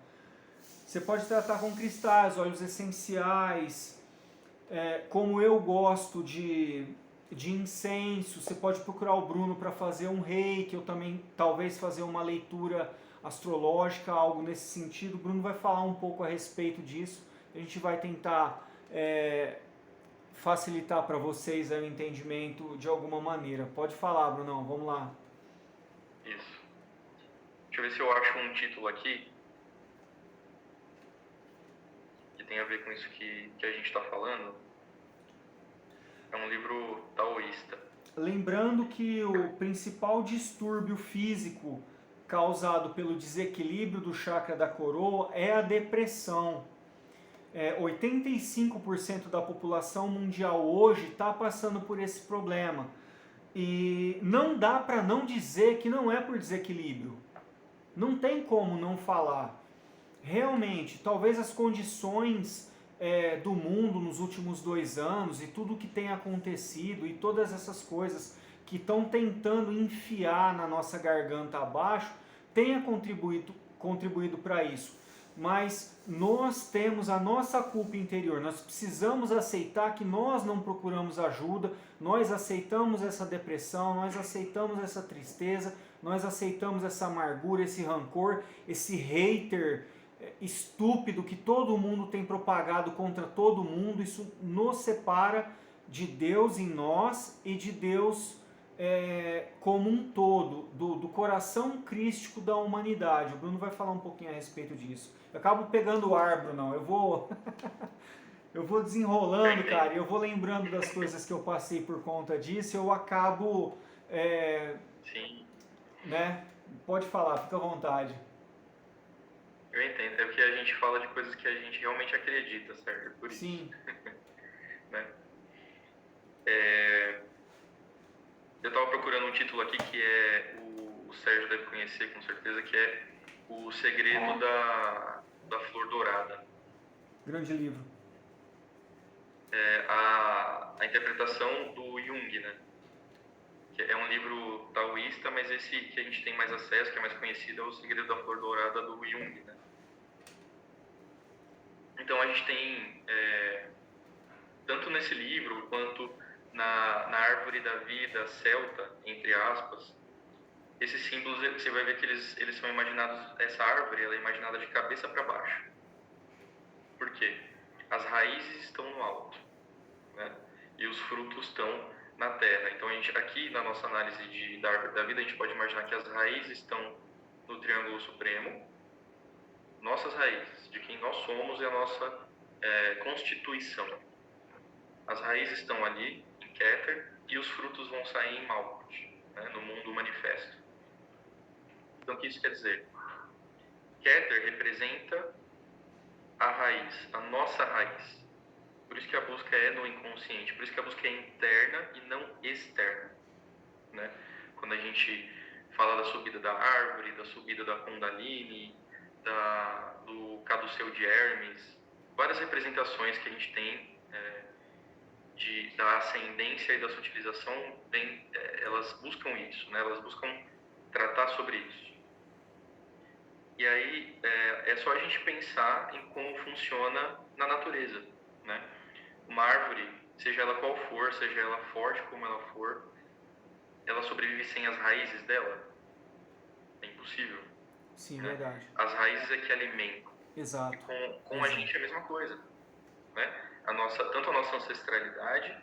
Você pode tratar com cristais, óleos essenciais, como eu gosto de incenso. Você pode procurar o Bruno para fazer um reiki, ou também talvez fazer uma leitura astrológica, algo nesse sentido. O Bruno vai falar um pouco a respeito disso. A gente vai tentar facilitar para vocês o entendimento de alguma maneira. Pode falar, Brunão, vamos lá. Isso. Deixa eu ver se eu acho um título aqui que tem a ver com isso que a gente está falando. É um livro taoísta. Lembrando que o principal distúrbio físico causado pelo desequilíbrio do chakra da coroa é a depressão. 85% da população mundial hoje está passando por esse problema. E não dá para não dizer que não é por desequilíbrio. Não tem como não falar. Realmente, talvez as condições do mundo nos últimos 2 anos e tudo que tem acontecido e todas essas coisas que estão tentando enfiar na nossa garganta abaixo tenha contribuído para isso. Mas nós temos a nossa culpa interior, nós precisamos aceitar que nós não procuramos ajuda, nós aceitamos essa depressão, nós aceitamos essa tristeza, nós aceitamos essa amargura, esse rancor, esse hater estúpido que todo mundo tem propagado contra todo mundo. Isso nos separa de Deus em nós e de Deus como um todo, do coração crístico da humanidade. O Bruno vai falar um pouquinho a respeito disso. Eu acabo pegando o ar, Bruno, eu vou desenrolando, cara, e eu vou lembrando das coisas que eu passei por conta disso, eu acabo... Sim. Né? Pode falar, fica à vontade. Eu entendo, é porque a gente fala de coisas que a gente realmente acredita, certo? Por isso. Sim. Né? Eu estava procurando um título aqui que o Sérgio deve conhecer com certeza, que é O Segredo da Flor Dourada. grande livro. A interpretação do Jung, né? Que é um livro taoísta, mas esse que a gente tem mais acesso, que é mais conhecido, é O Segredo da Flor Dourada, do Jung, né? Então a gente tem, tanto nesse livro, quanto na Árvore da Vida celta, entre aspas, esses símbolos, você vai ver que eles são imaginados, essa árvore, ela é imaginada de cabeça para baixo. Por quê? As raízes estão no alto, né? E os frutos estão na terra. Então, aqui na nossa análise da Árvore da Vida, a gente pode imaginar que as raízes estão no Triângulo Supremo, nossas raízes, de quem nós somos e a nossa constituição. As raízes estão ali, em Keter, e os frutos vão sair em Malkuth, né, no mundo manifesto. Então, o que isso quer dizer? Keter representa a raiz, a nossa raiz. Por isso que a busca é no inconsciente, por isso que a busca é interna e não externa, né? Quando a gente fala da subida da árvore, da subida da Kundalini, do caduceu de Hermes, várias representações que a gente tem da ascendência e da sutilização, elas buscam isso, né? Elas buscam tratar sobre isso. E aí é só a gente pensar em como funciona na natureza, né? Uma árvore, seja ela qual for, seja ela forte como ela for, ela sobrevive sem as raízes dela? É impossível. Sim, né? verdade. As raízes é que alimentam. Exato. E com a gente é a mesma coisa, né? Tanto a nossa ancestralidade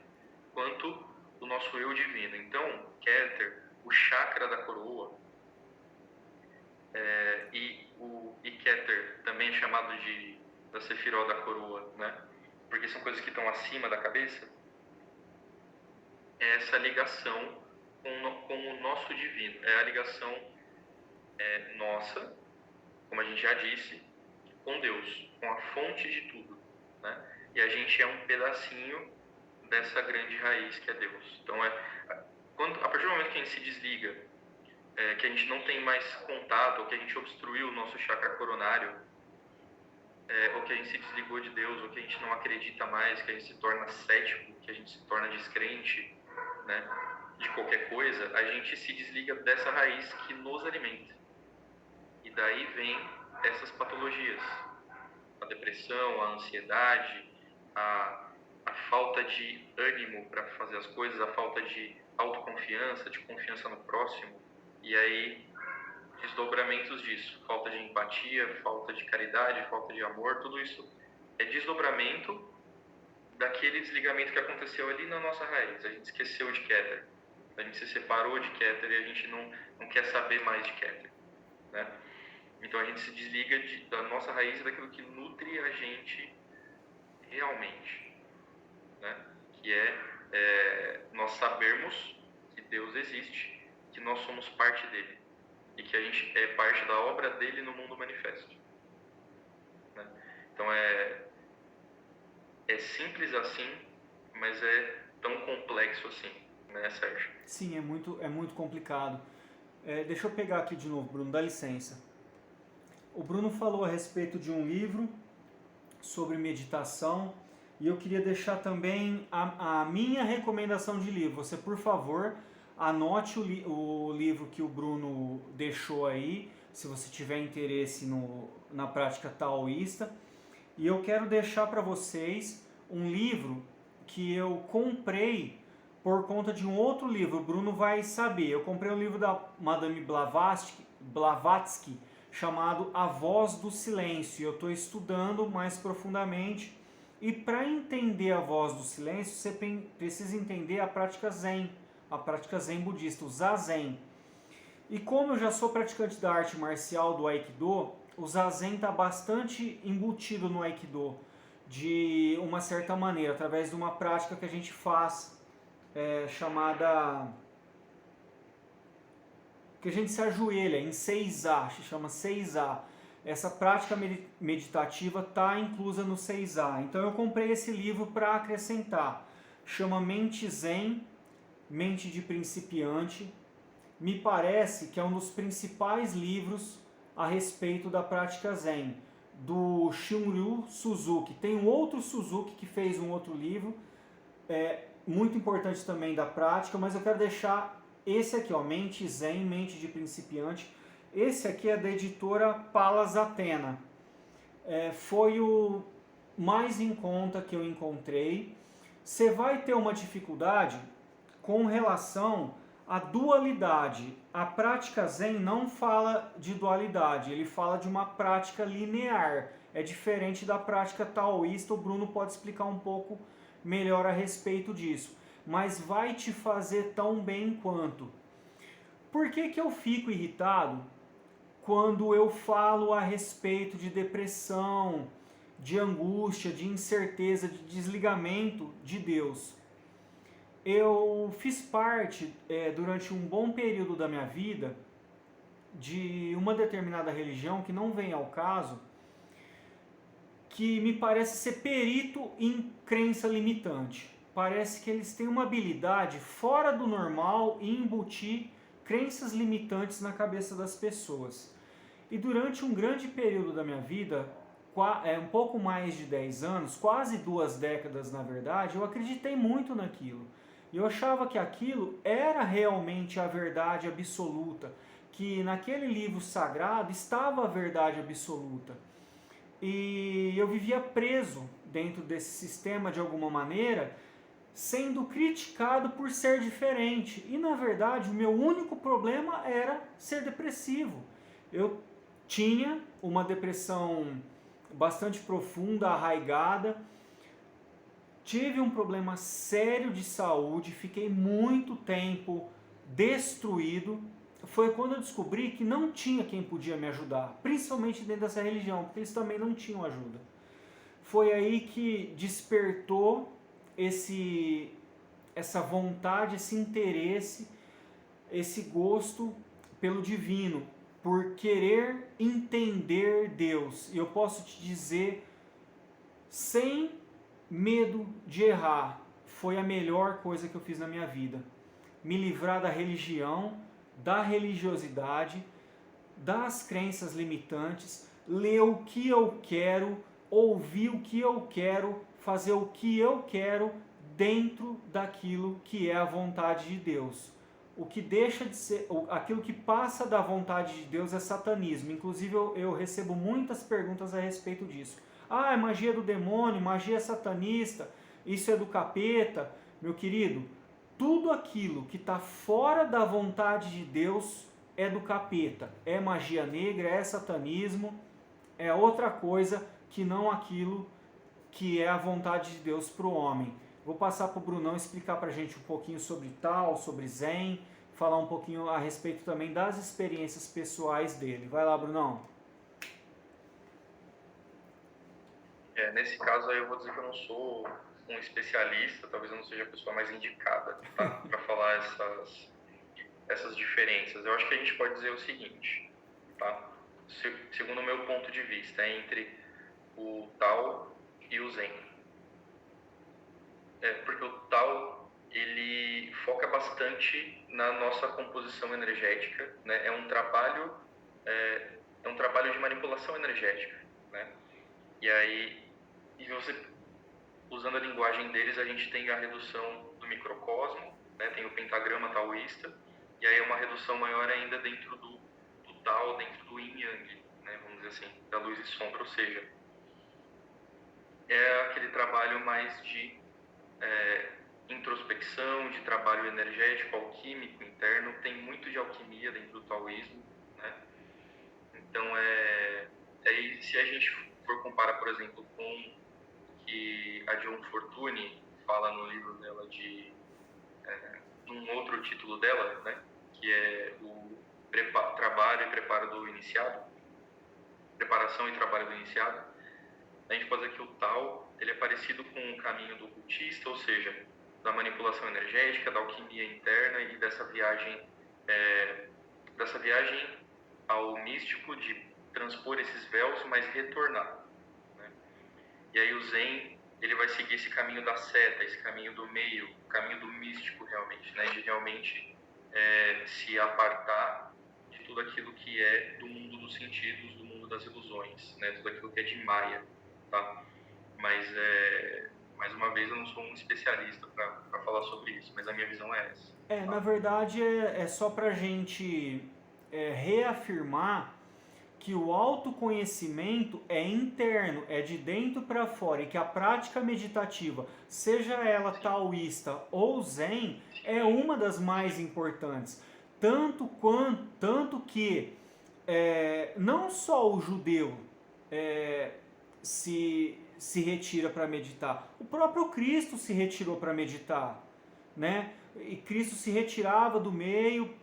quanto o nosso eu divino. Então, Keter, o chakra da coroa, e Keter também é chamado da Sefiró da coroa, né? Porque são coisas que estão acima da cabeça. É essa ligação com o nosso divino. É a ligação nossa, como a gente já disse, com Deus, com a fonte de tudo, né? E a gente é um pedacinho dessa grande raiz que é Deus. Então, a partir do momento que a gente se desliga, que a gente não tem mais contato, ou que a gente obstruiu o nosso chakra coronário, ou que a gente se desligou de Deus, ou que a gente não acredita mais, que a gente se torna cético, que a gente se torna descrente, né, de qualquer coisa, a gente se desliga dessa raiz que nos alimenta. E daí vem essas patologias, a depressão, a ansiedade, a falta de ânimo para fazer as coisas, a falta de autoconfiança, de confiança no próximo, e aí desdobramentos disso, falta de empatia, falta de caridade, falta de amor, tudo isso é desdobramento daquele desligamento que aconteceu ali na nossa raiz. A gente esqueceu de Keter, a gente se separou de Keter e a gente não quer saber mais de Keter, né? Então a gente se desliga da nossa raiz, daquilo que nutre a gente realmente, né? Que nós sabermos que Deus existe, que nós somos parte dele e que a gente é parte da obra dele no mundo manifesto, né? Então é simples assim, mas é tão complexo assim, né, Sérgio? Sim, é muito complicado. Deixa eu pegar aqui de novo, Bruno, dá licença. O Bruno falou a respeito de um livro sobre meditação e eu queria deixar também a minha recomendação de livro. Você, por favor, anote o livro que o Bruno deixou aí, se você tiver interesse na prática taoísta. E eu quero deixar para vocês um livro que eu comprei por conta de um outro livro. O Bruno vai saber. Eu comprei um livro da Madame Blavatsky chamado A Voz do Silêncio. Eu estou estudando mais profundamente. E para entender a Voz do Silêncio, você precisa entender a prática Zen budista, o Zazen. E como eu já sou praticante da arte marcial do Aikido, o Zazen está bastante embutido no Aikido, de uma certa maneira, através de uma prática que a gente faz, chamada... que a gente se ajoelha em Seiza, se chama Seiza. Essa prática meditativa está inclusa no Seiza. Então eu comprei esse livro para acrescentar. Chama Mente Zen, Mente de Principiante. Me parece que é um dos principais livros a respeito da prática Zen. do Shunryu Suzuki. Tem um outro Suzuki que fez um outro livro, muito importante também da prática, mas eu quero deixar esse aqui, ó, Mente Zen, Mente de Principiante. Esse aqui é da editora Palas Athena. Foi o mais em conta que eu encontrei. Você vai ter uma dificuldade com relação à dualidade. A prática Zen não fala de dualidade, ele fala de uma prática linear. É diferente da prática taoísta, o Bruno pode explicar um pouco melhor a respeito disso. Mas vai te fazer tão bem quanto. Por que que eu fico irritado quando eu falo a respeito de depressão, de angústia, de incerteza, de desligamento de Deus? Eu fiz parte, durante um bom período da minha vida, de uma determinada religião, que não vem ao caso, que me parece ser perito em crença limitante. Parece que eles têm uma habilidade fora do normal em embutir crenças limitantes na cabeça das pessoas. E durante um grande período da minha vida, um pouco mais de 10 anos, quase 2 décadas na verdade, eu acreditei muito naquilo. E eu achava que aquilo era realmente a verdade absoluta, que naquele livro sagrado estava a verdade absoluta. E eu vivia preso dentro desse sistema de alguma maneira, sendo criticado por ser diferente. E na verdade o meu único problema era ser depressivo. Eu tinha uma depressão bastante profunda, arraigada, tive um problema sério de saúde, fiquei muito tempo destruído. Foi quando eu descobri que não tinha quem podia me ajudar, principalmente dentro dessa religião, porque eles também não tinham ajuda. Foi aí que despertou essa vontade, esse interesse, esse gosto pelo divino, por querer entender Deus. E eu posso te dizer, sem medo de errar, foi a melhor coisa que eu fiz na minha vida. Me livrar da religião, da religiosidade, das crenças limitantes, ler o que eu quero, ouvir o que eu quero, fazer o que eu quero dentro daquilo que é a vontade de Deus. O que deixa de ser, aquilo que passa da vontade de Deus é satanismo. Inclusive eu recebo muitas perguntas a respeito disso. Ah, é magia do demônio, magia satanista, isso é do capeta. Meu querido, tudo aquilo que está fora da vontade de Deus é do capeta. É magia negra, é satanismo, é outra coisa que não aquilo que é a vontade de Deus para o homem. Vou passar para o Brunão explicar para a gente um pouquinho sobre Tao, sobre Zen, falar um pouquinho a respeito também das experiências pessoais dele. Vai lá, Brunão. Nesse caso aí eu vou dizer que eu não sou um especialista, talvez eu não seja a pessoa mais indicada, tá? Para falar essas diferenças. Eu acho que a gente pode dizer o seguinte, tá? Segundo o meu ponto de vista, entre o Tao e o Zen. Porque o Tao, ele foca bastante na nossa composição energética, né? É um trabalho de manipulação energética, né? E você, usando a linguagem deles, a gente tem a redução do microcosmo, né? Tem o pentagrama taoísta, e aí é uma redução maior ainda dentro do Tao, dentro do Yin Yang, né? Vamos dizer assim, da luz e sombra, ou seja, é aquele trabalho mais de introspecção, de trabalho energético, alquímico, interno. Tem muito de alquimia dentro do taoísmo, né? Então, se a gente for comparar, por exemplo, com que a John Fortune fala no livro dela num outro título dela, né? Que é o trabalho e preparo do iniciado, preparação e trabalho do iniciado. A gente pode dizer que o Tao, ele é parecido com o caminho do ocultista, ou seja, da manipulação energética, da alquimia interna e dessa viagem ao místico, de transpor esses véus, mas retornar, né? E aí o Zen, ele vai seguir esse caminho da seta, esse caminho do meio, o caminho do místico realmente, né? De realmente se apartar de tudo aquilo que é do mundo dos sentidos, do mundo mundo das ilusões, né? Tudo aquilo que é de Maia, tá? Mas, mais uma vez, eu não sou um especialista para falar sobre isso, mas a minha visão é essa. Tá? Na verdade, é só para a gente reafirmar que o autoconhecimento é interno, é de dentro para fora, e que a prática meditativa, seja ela taoísta ou zen, é uma das mais importantes. Tanto que não só o judeu se retira para meditar, o próprio Cristo se retirou para meditar, né? E Cristo se retirava do meio,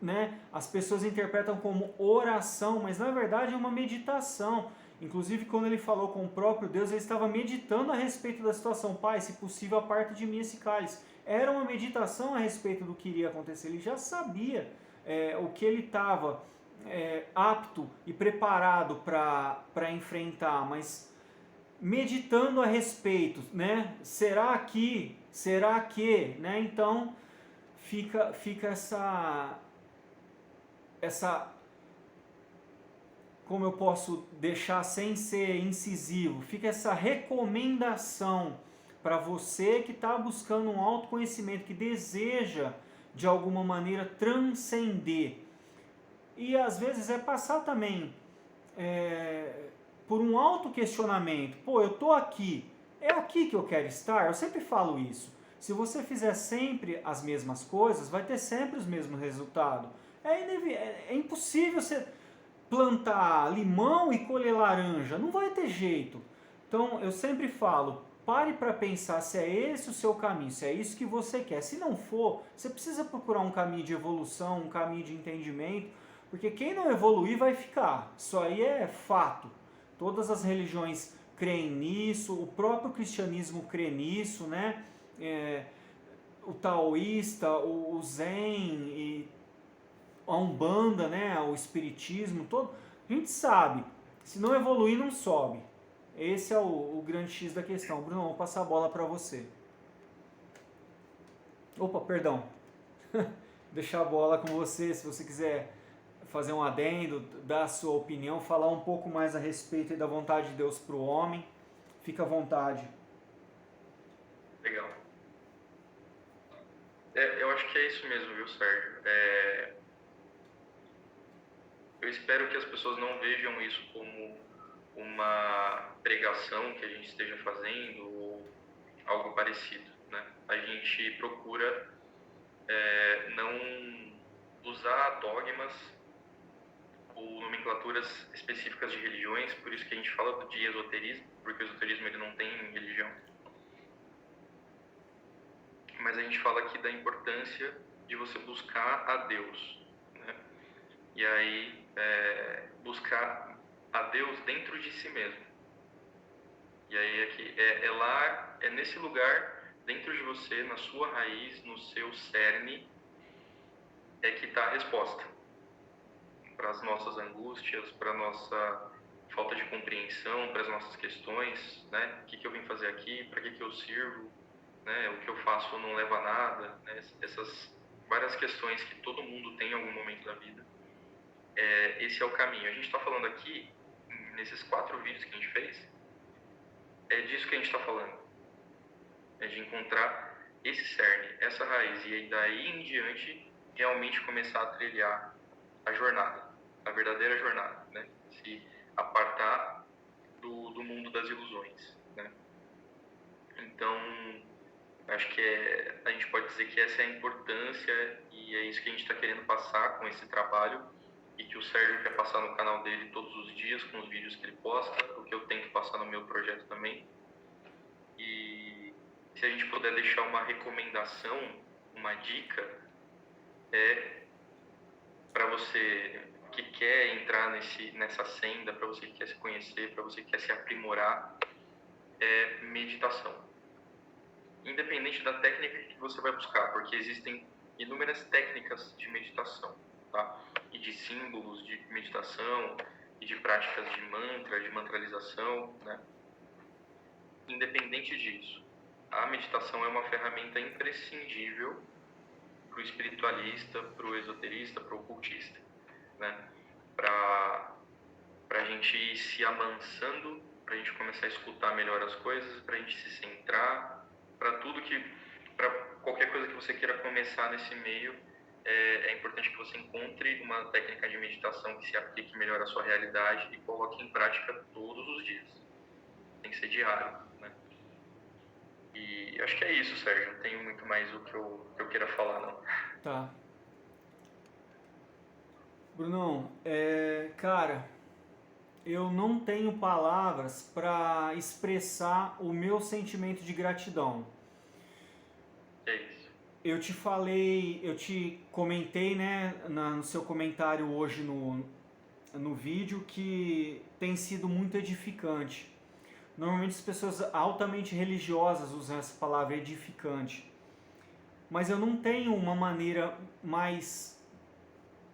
né? As pessoas interpretam como oração, mas na verdade é uma meditação. Inclusive, quando ele falou com o próprio Deus, ele estava meditando a respeito da situação. Pai, se possível, aparta de mim esse cálice. Era uma meditação a respeito do que iria acontecer. Ele já sabia o que ele estava apto e preparado para enfrentar, mas meditando a respeito, né? Será que, né? Então fica essa, como eu posso deixar sem ser incisivo, fica essa recomendação para você que está buscando um autoconhecimento, que deseja de alguma maneira transcender. E às vezes passar também por um autoquestionamento. Pô, eu tô aqui, é aqui que eu quero estar? Eu sempre falo isso. Se você fizer sempre as mesmas coisas, vai ter sempre os mesmos resultados. É impossível você plantar limão e colher laranja, não vai ter jeito. Então eu sempre falo, pare para pensar se é esse o seu caminho, se é isso que você quer. Se não for, você precisa procurar um caminho de evolução, um caminho de entendimento, porque quem não evoluir vai ficar. Isso aí é fato. Todas as religiões creem nisso, o próprio cristianismo crê nisso, né? O taoísta, o zen e a Umbanda, né, o espiritismo, todo, a gente sabe, se não evoluir não sobe. Esse é o grande X da questão. Bruno, vou passar a bola para você. Opa, perdão. Deixar a bola com você, se você quiser fazer um adendo, dar a sua opinião, falar um pouco mais a respeito da vontade de Deus para o homem, fica à vontade. Legal. Eu acho que é isso mesmo, viu, Sérgio? Eu espero que as pessoas não vejam isso como uma pregação que a gente esteja fazendo ou algo parecido, né? A gente procura não usar dogmas ou nomenclaturas específicas de religiões, por isso que a gente fala de esoterismo, porque o esoterismo ele não tem religião. Mas a gente fala aqui da importância de você buscar a Deus, né? E aí buscar a Deus dentro de si mesmo. E aí aqui é nesse lugar, dentro de você, na sua raiz, no seu cerne, é que está a resposta para as nossas angústias, para a nossa falta de compreensão, para as nossas questões, né? O que eu vim fazer aqui, para que eu sirvo, né? O que eu faço não leva a nada, né? Essas várias questões que todo mundo tem em algum momento da vida. Esse é o caminho. A gente está falando aqui, nesses 4 vídeos que a gente fez, é disso que a gente está falando. É de encontrar esse cerne, essa raiz, e daí em diante realmente começar a trilhar a jornada, a verdadeira jornada, né? Se apartar do mundo das ilusões, né? Então, acho que a gente pode dizer que essa é a importância e é isso que a gente está querendo passar com esse trabalho e que o Sérgio quer passar no canal dele todos os dias com os vídeos que ele posta, o que eu tento passar no meu projeto também. E se a gente puder deixar uma recomendação, uma dica, para você que quer entrar nessa senda, para você que quer se conhecer, para você que quer se aprimorar, é meditação. Independente da técnica que você vai buscar, porque existem inúmeras técnicas de meditação, tá? E de símbolos de meditação, e de práticas de mantra, de mantralização, né? Independente disso, a meditação é uma ferramenta imprescindível para o espiritualista, para o esoterista, para o ocultista, né? Para para a gente ir se amansando, para a gente começar a escutar melhor as coisas, para a gente se centrar, para qualquer coisa que você queira começar nesse meio, é importante que você encontre uma técnica de meditação que se aplique melhor à sua realidade e coloque em prática todos os dias. Tem que ser diário, né? E acho que é isso, Sérgio. Não tenho muito mais o que eu queira falar, não. Tá. Brunão, cara, eu não tenho palavras para expressar o meu sentimento de gratidão. É isso. Eu te comentei, né, no seu comentário hoje no vídeo que tem sido muito edificante. Normalmente as pessoas altamente religiosas usam essa palavra edificante. Mas eu não tenho uma maneira mais...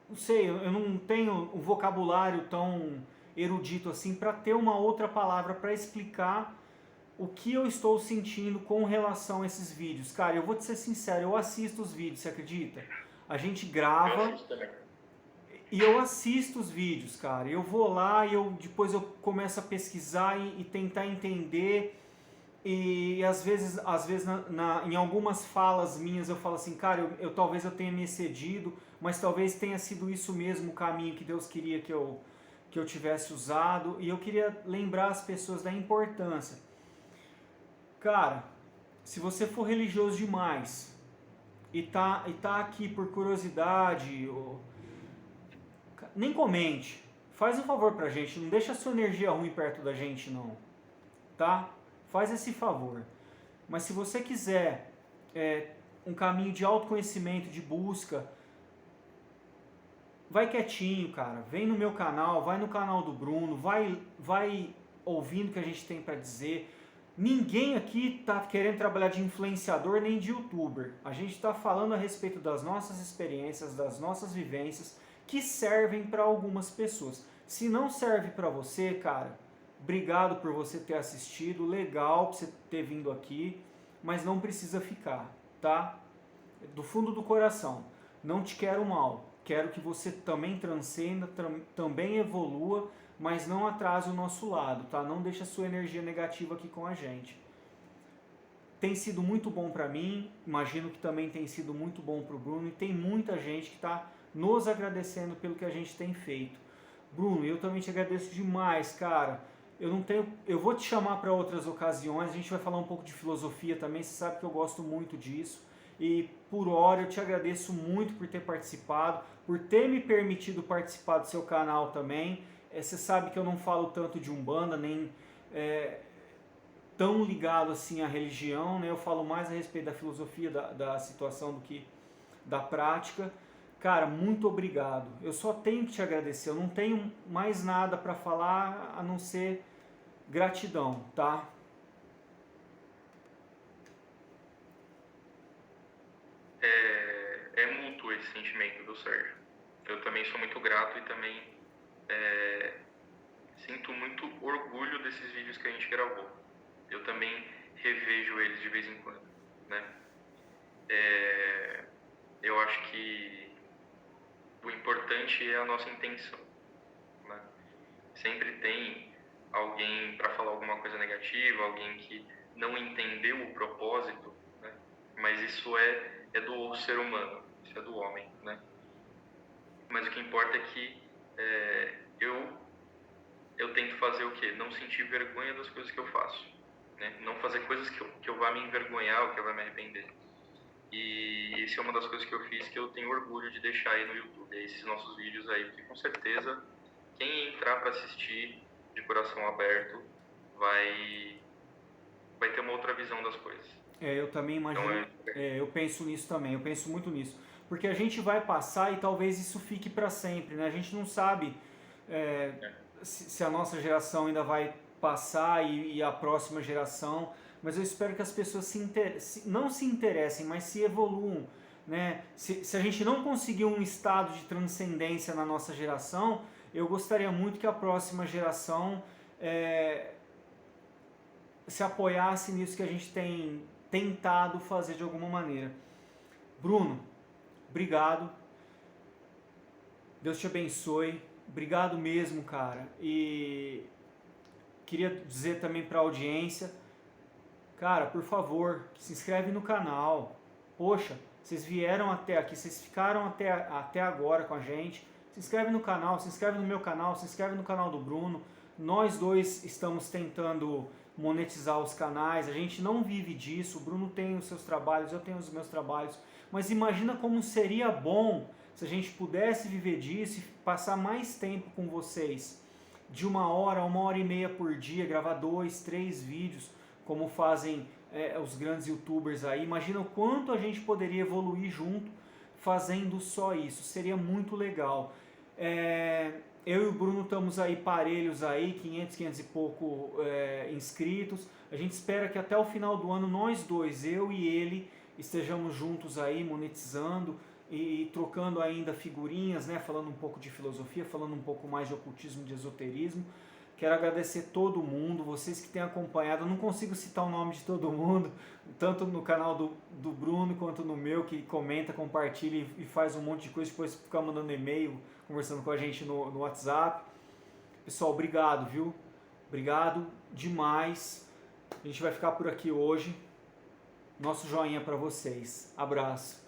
Não sei, eu não tenho um vocabulário tão erudito assim para ter uma outra palavra para explicar o que eu estou sentindo com relação a esses vídeos. Cara, eu vou te ser sincero, eu assisto os vídeos, você acredita? A gente grava... Eu assisto também. E eu assisto os vídeos, cara. Eu vou lá e depois eu começo a pesquisar e tentar entender. E às vezes em algumas falas minhas eu falo assim, cara, talvez eu tenha me excedido, mas talvez tenha sido isso mesmo o caminho que Deus queria que eu tivesse usado. E eu queria lembrar as pessoas da importância. Cara, se você for religioso demais e tá aqui por curiosidade... Nem comente. Faz um favor pra gente. Não deixa a sua energia ruim perto da gente, não. Tá? Faz esse favor. Mas se você quiser um caminho de autoconhecimento, de busca, vai quietinho, cara. Vem no meu canal, vai no canal do Bruno, vai ouvindo o que a gente tem pra dizer. Ninguém aqui tá querendo trabalhar de influenciador nem de youtuber. A gente tá falando a respeito das nossas experiências, das nossas vivências, que servem para algumas pessoas. Se não serve para você, cara, obrigado por você ter assistido, legal por você ter vindo aqui, mas não precisa ficar, tá? Do fundo do coração, não te quero mal, quero que você também transcenda, também evolua, mas não atrase o nosso lado, tá? Não deixe a sua energia negativa aqui com a gente. Tem sido muito bom para mim, imagino que também tem sido muito bom para o Bruno, e tem muita gente que está nos agradecendo pelo que a gente tem feito. Bruno, eu também te agradeço demais, cara. Eu vou te chamar para outras ocasiões, a gente vai falar um pouco de filosofia também, você sabe que eu gosto muito disso. E por hora eu te agradeço muito por ter participado, por ter me permitido participar do seu canal também. Você sabe que eu não falo tanto de Umbanda, nem tão ligado assim à religião, né? Eu falo mais a respeito da filosofia, da situação do que da prática. Cara, muito obrigado. Eu só tenho que te agradecer. Eu não tenho mais nada para falar a não ser gratidão, tá? É mútuo esse sentimento do Sérgio. Eu também sou muito grato e também sinto muito orgulho desses vídeos que a gente gravou. Eu também revejo eles de vez em quando, né? Eu acho que o importante é a nossa intenção, né? Sempre tem alguém para falar alguma coisa negativa, alguém que não entendeu o propósito, né? Mas isso é do ser humano, isso é do homem, né? Mas o que importa é que eu tento fazer o quê? Não sentir vergonha das coisas que eu faço, né? Não fazer coisas que eu vá me envergonhar ou que eu vá me arrepender. E isso é uma das coisas que eu fiz que eu tenho orgulho de deixar aí no YouTube, esses nossos vídeos aí, porque com certeza quem entrar para assistir de coração aberto vai ter uma outra visão das coisas. Eu também imagino, eu penso nisso também, eu penso muito nisso. Porque a gente vai passar e talvez isso fique para sempre, né? A gente não sabe se a nossa geração ainda vai passar e a próxima geração, mas eu espero que as pessoas não se interessem, mas se evoluam, né? Se a gente não conseguir um estado de transcendência na nossa geração, eu gostaria muito que a próxima geração se apoiasse nisso que a gente tem tentado fazer de alguma maneira. Bruno, obrigado. Deus te abençoe. Obrigado mesmo, cara. E queria dizer também para a audiência, cara, por favor, se inscreve no canal. Poxa, vocês vieram até aqui, vocês ficaram até agora com a gente. Se inscreve no canal, se inscreve no meu canal, se inscreve no canal do Bruno. Nós dois estamos tentando monetizar os canais, a gente não vive disso. O Bruno tem os seus trabalhos, eu tenho os meus trabalhos. Mas imagina como seria bom se a gente pudesse viver disso e passar mais tempo com vocês. De 1 hora, 1 hora e meia por dia, gravar 2, 3 vídeos, como fazem os grandes youtubers aí. Imagina o quanto a gente poderia evoluir junto fazendo só isso. Seria muito legal. Eu e o Bruno estamos aí parelhos aí, 500 e pouco inscritos. A gente espera que até o final do ano nós dois, eu e ele, estejamos juntos aí monetizando e trocando ainda figurinhas, né? Falando um pouco de filosofia, falando um pouco mais de ocultismo, de esoterismo. Quero agradecer todo mundo, vocês que têm acompanhado. Eu não consigo citar o nome de todo mundo, tanto no canal do Bruno quanto no meu, que comenta, compartilha e faz um monte de coisa, depois fica mandando e-mail, conversando com a gente no WhatsApp. Pessoal, obrigado, viu? Obrigado demais. A gente vai ficar por aqui hoje. Nosso joinha para vocês. Abraço.